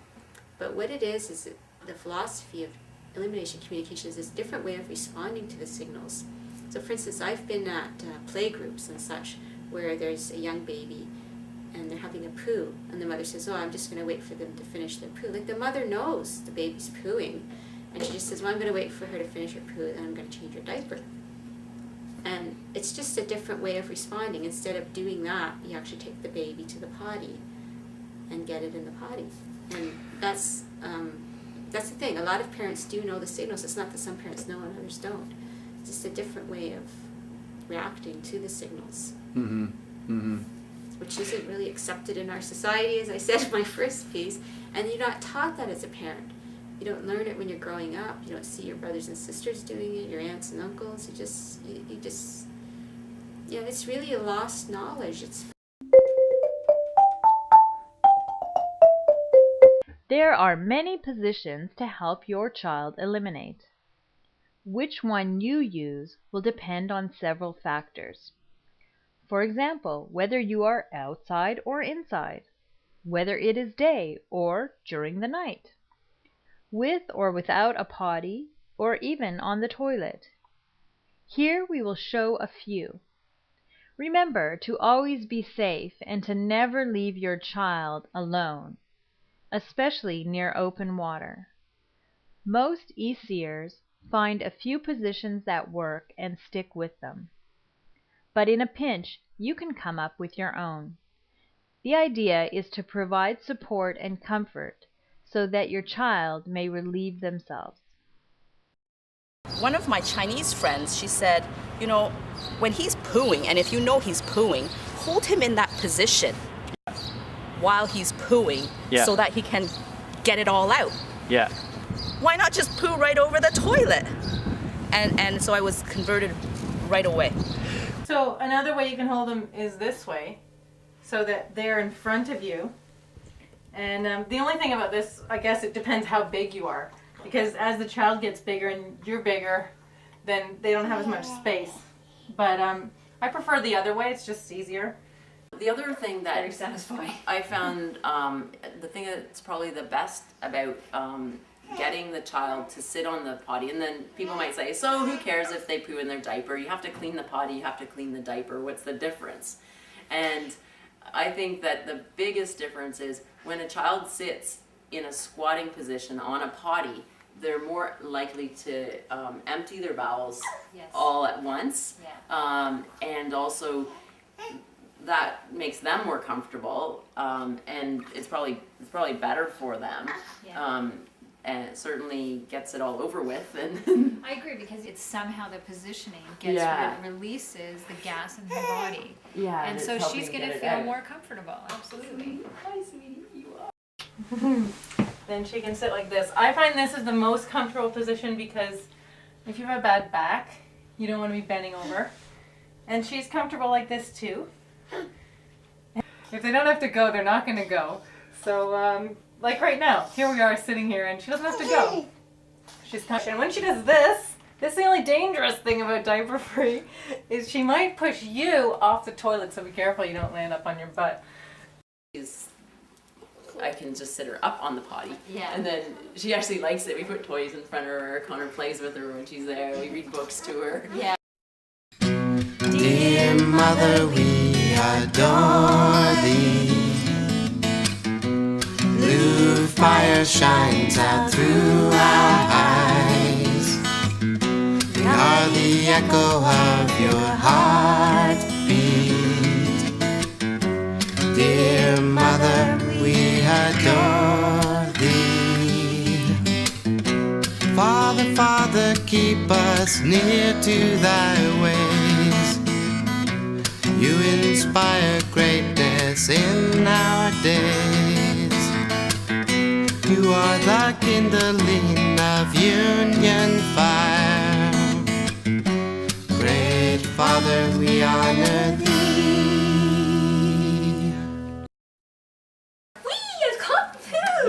But what it is that the philosophy of elimination communication is this different way of responding to the signals. So, for instance, I've been at play groups and such where there's a young baby and they're having a poo, and the mother says, oh, I'm just going to wait for them to finish their poo. Like, the mother knows the baby's pooing, and she just says, well, I'm going to wait for her to finish her poo, and I'm going to change her diaper. And it's just a different way of responding. Instead of doing that, you actually take the baby to the potty and get it in the potty. And that's the thing. A lot of parents do know the signals. It's not that some parents know and others don't. It's just a different way of reacting to the signals. Mm-hmm. Mm-hmm. Which isn't really accepted in our society, as I said in my first piece. And you're not taught that as a parent. You don't learn it when you're growing up. You don't see your brothers and sisters doing it, your aunts and uncles. You just, it's really a lost knowledge. There are many positions to help your child eliminate. Which one you use will depend on several factors. For example, whether you are outside or inside, whether it is day or during the night, with or without a potty, or even on the toilet. Here we will show a few. Remember to always be safe and to never leave your child alone, especially near open water. Most ECers find a few positions that work and stick with them. But in a pinch, you can come up with your own. The idea is to provide support and comfort so that your child may relieve themselves. One of my Chinese friends, she said, you know, when he's pooing, and if you know he's pooing, hold him in that position while he's pooing so that he can get it all out. Yeah. Why not just poo right over the toilet? And so I was converted right away. So another way you can hold them is this way, so that they're in front of you. And the only thing about this, I guess it depends how big you are. Because as the child gets bigger and you're bigger, then they don't have as much space. But I prefer the other way, it's just easier. The other thing that Very satisfying. I found, the thing that's probably the best about getting the child to sit on the potty, and then people might say, so who cares if they poo in their diaper? You have to clean the potty, you have to clean the diaper, what's the difference? And I think that the biggest difference is when a child sits in a squatting position on a potty, they're more likely to empty their bowels all at once. And also that makes them more comfortable, and it's probably better for them. And it certainly gets it all over with. And I agree, because it's somehow the positioning releases the gas in her body. And so she's going to feel more comfortable. Absolutely. Hi, sweetie, you are. Then she can sit like this. I find this is the most comfortable position because if you have a bad back, you don't want to be bending over. And she's comfortable like this too. If they don't have to go, they're not going to go. So, like right now, here we are sitting here and she doesn't have to go. She's comfortable. And when she does this is the only dangerous thing about diaper free, is she might push you off the toilet, so be careful you don't land up on your butt. I can just sit her up on the potty. And then she actually likes it. We put toys in front of her. Connor plays with her when she's there. We read books to her. Dear Mother, we adore thee. Blue fire shines out through our eyes. We are the echo of your heartbeat. Dear Mother, we adore thee. Father, Father, keep us near to thy ways. You inspire greatness in our days. You are the kindling of union fire. Great Father, we honor thee.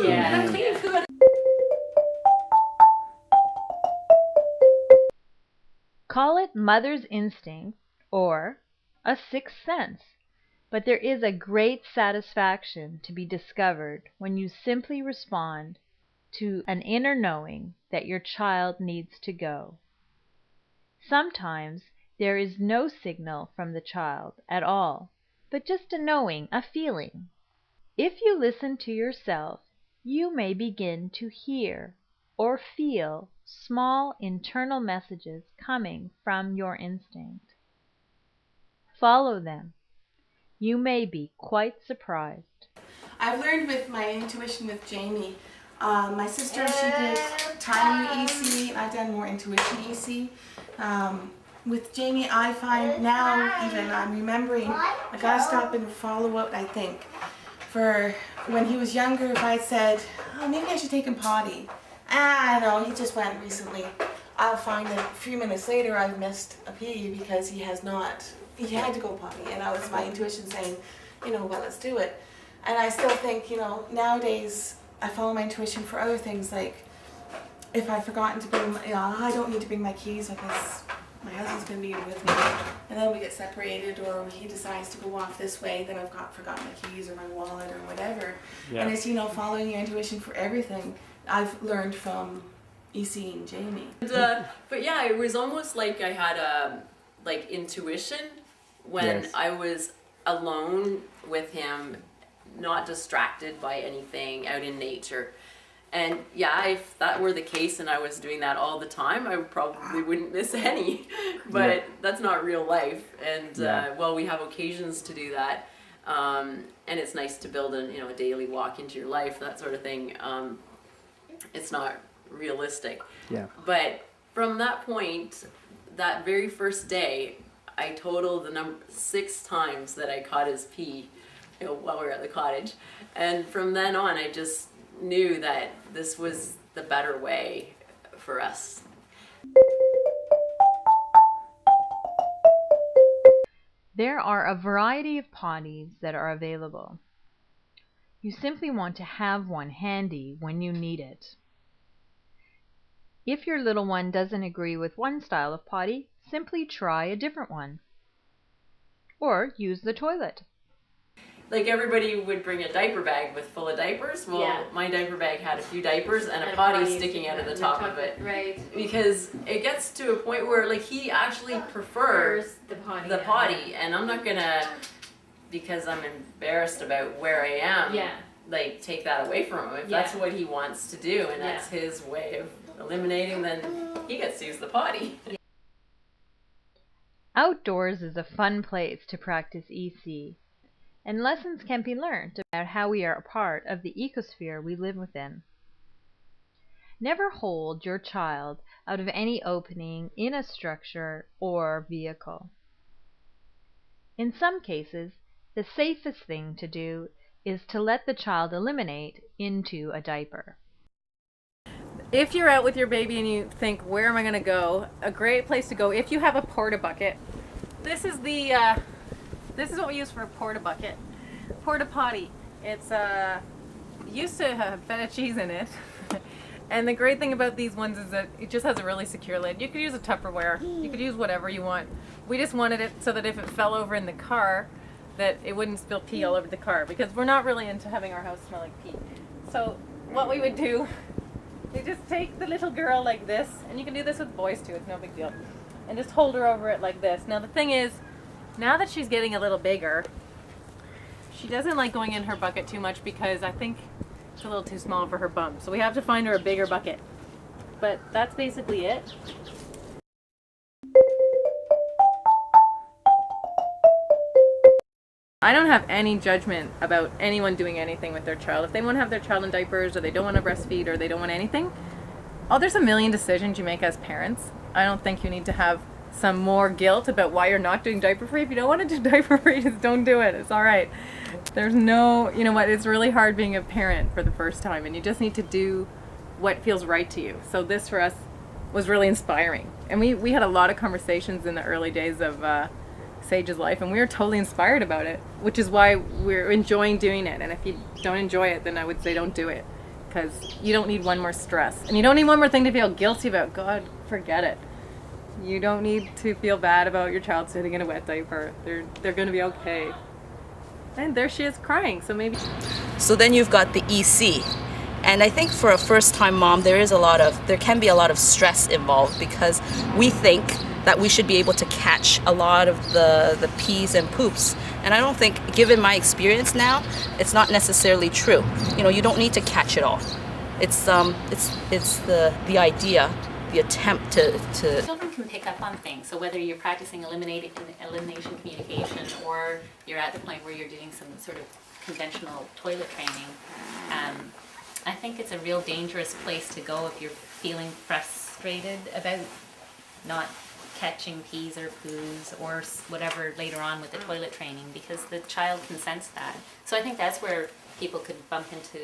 And I'm cleaning food. Call it mother's instinct or a sixth sense, but there is a great satisfaction to be discovered when you simply respond to an inner knowing that your child needs to go. Sometimes there is no signal from the child at all, but just a knowing, a feeling. If you listen to yourself, you may begin to hear or feel small internal messages coming from your instinct. Follow them. You may be quite surprised. I've learned with my intuition with Jamie. My sister, she did timing EC, and I've done more intuition EC. With Jamie, I find now, even I'm remembering, I gotta stop and follow up, I think. For when he was younger, if I said, oh, maybe I should take him potty. No, he just went recently. I'll find that a few minutes later I've missed a pee because he had to go potty. And that was my intuition saying, well, let's do it. And I still think, nowadays I follow my intuition for other things, like if I've forgotten to bring, I don't need to bring my keys because my husband's going to be with me, and then we get separated, or he decides to go off this way, then I've forgotten my keys or my wallet or whatever. Yeah. And it's, following your intuition for everything. I've learned from EC and Jamie. But yeah, it was almost like I had a intuition when I was alone with him, not distracted by anything out in nature. And yeah, if that were the case and I was doing that all the time, I probably wouldn't miss any. But that's not real life. And well, we have occasions to do that. And it's nice to build a daily walk into your life, that sort of thing. It's not realistic. Yeah. But from that point, that very first day, I totaled the number 6 times that I caught his pee while we were at the cottage. And from then on, I just knew that this was the better way for us. There are a variety of potties that are available. You simply want to have one handy when you need it. If your little one doesn't agree with one style of potty, simply try a different one. Or use the toilet. Like everybody would bring a diaper bag full of diapers. Well, my diaper bag had a few diapers and a potty sticking out of the top of it. Right. Because it gets to a point where he actually prefers the potty, and I'm not gonna, because I'm embarrassed about where I am, take that away from him. If that's what he wants to do and that's his way of eliminating, then he gets to use the potty. Outdoors is a fun place to practice EC, and lessons can be learned about how we are a part of the ecosphere we live within. Never hold your child out of any opening in a structure or vehicle. In some cases, the safest thing to do is to let the child eliminate into a diaper. If you're out with your baby and you think, where am I going to go? A great place to go, if you have a porta bucket. This is what we use for a porta bucket. Porta potty. It's used to have feta cheese in it. And the great thing about these ones is that it just has a really secure lid. You could use a Tupperware. You could use whatever you want. We just wanted it so that if it fell over in the car, that it wouldn't spill pee all over the car, because we're not really into having our house smell like pee. So what we would do, you just take the little girl like this, and you can do this with boys too, it's no big deal, and just hold her over it like this. Now the thing is, now that she's getting a little bigger, she doesn't like going in her bucket too much because I think it's a little too small for her bum. So we have to find her a bigger bucket. But that's basically it. I don't have any judgment about anyone doing anything with their child. If they want to have their child in diapers, or they don't want to breastfeed, or they don't want anything, there's a million decisions you make as parents. I don't think you need to have some more guilt about why you're not doing diaper free. If you don't want to do diaper free, just don't do it. It's all right. There's no, it's really hard being a parent for the first time, and you just need to do what feels right to you. So this for us was really inspiring. And we had a lot of conversations in the early days of Sage's life, and we were totally inspired about it, which is why we're enjoying doing it. And if you don't enjoy it, then I would say don't do it, because you don't need one more stress, and you don't need one more thing to feel guilty about. God, forget it. You don't need to feel bad about your child sitting in a wet diaper. They're going to be okay. And there she is crying, so maybe. So then you've got the EC. And I think for a first-time mom, there can be a lot of stress involved, because we think that we should be able to catch a lot of the pees and poops. And I don't think, given my experience now, it's not necessarily true. You don't need to catch it all. It's the idea, the attempt to. Children can pick up on things. So whether you're practicing elimination communication, or you're at the point where you're doing some sort of conventional toilet training, I think it's a real dangerous place to go if you're feeling frustrated about not catching pees or poos or whatever later on with the toilet training, because the child can sense that. So I think that's where people could bump into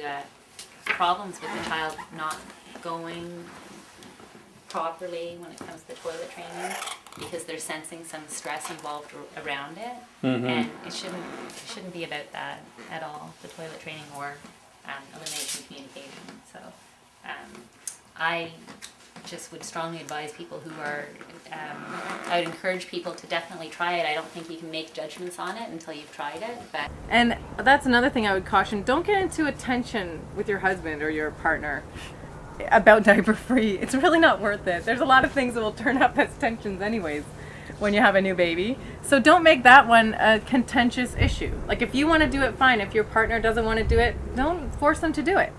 problems with the child not going properly when it comes to toilet training, because they're sensing some stress involved around it. And it shouldn't be about that at all, the toilet training or elimination communication. So I just would strongly advise people who are, I would encourage people to definitely try it. I don't think you can make judgments on it until you've tried it. But And that's another thing I would caution. Don't get into a tension with your husband or your partner about diaper free. It's really not worth it. There's a lot of things that will turn up as tensions anyways when you have a new baby. So don't make that one a contentious issue. Like if you want to do it, fine. If your partner doesn't want to do it, don't force them to do it.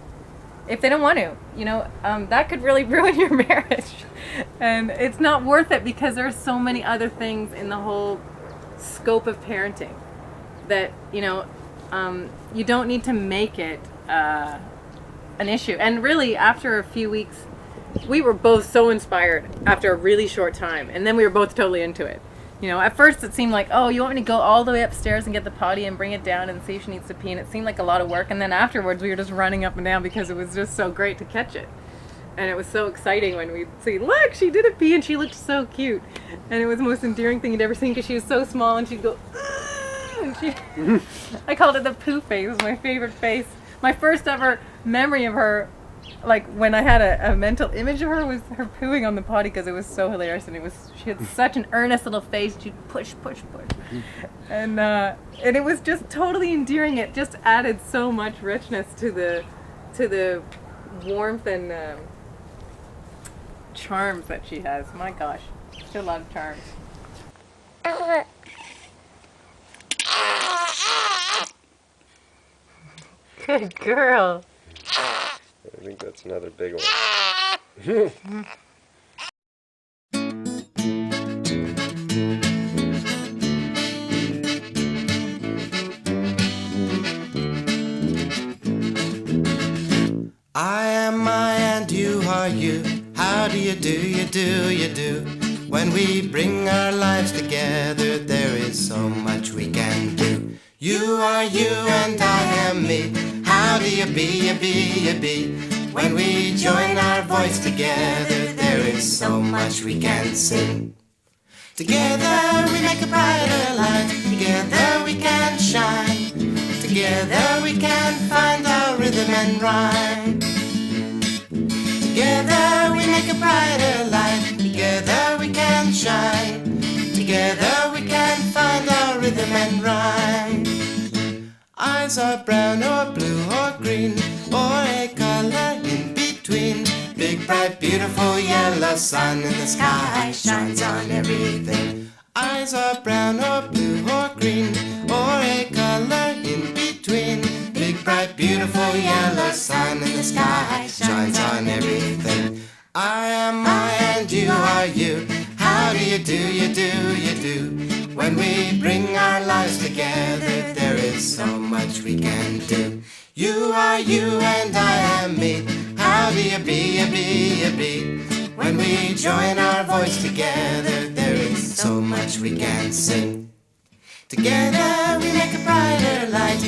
If they don't want to, that could really ruin your marriage. And it's not worth it because there's so many other things in the whole scope of parenting that, you don't need to make it an issue. And really, after a few weeks, we were both so inspired after a really short time. And then we were both totally into it. At first it seemed like, oh, you want me to go all the way upstairs and get the potty and bring it down and see if she needs to pee, and it seemed like a lot of work. And then afterwards we were just running up and down because it was just so great to catch it. And it was so exciting when we'd see, look, she did a pee and she looked so cute. And it was the most endearing thing you'd ever seen because she was so small and she'd go, and I called it the poo face. It was my favorite face. My first ever memory of her, like when I had a mental image of her, was her pooing on the potty because it was so hilarious, and she had such an earnest little face. She'd push, and it was just totally endearing. It just added so much richness to the warmth and charms that she has. My gosh, she has a lot of charms. Good girl. I think that's another big one. I am I and you are you. How do you do, you do, you do? When we bring our lives together, there is so much we can do. You are you and I am me. How do you be, you be, you be? When we join our voice together, there is so much we can sing. Together we make a brighter light. Together we can shine. Together we can find our rhythm and rhyme. Together we make a brighter light. Together we can shine. Together we can find our rhythm and rhyme. Eyes are brown or blue or green, or a color in between. Big bright beautiful yellow sun in the sky shines on everything. Eyes are brown or blue or green, or a color in between. Big bright beautiful yellow sun in the sky shines on everything. I am I and you are you. How do you do, you do, you do? When we bring our lives together, there is so much we can do. You are you and I am me. How do you be, you be, you be? When we join our voice together, there is so much we can sing. Together we make a brighter light.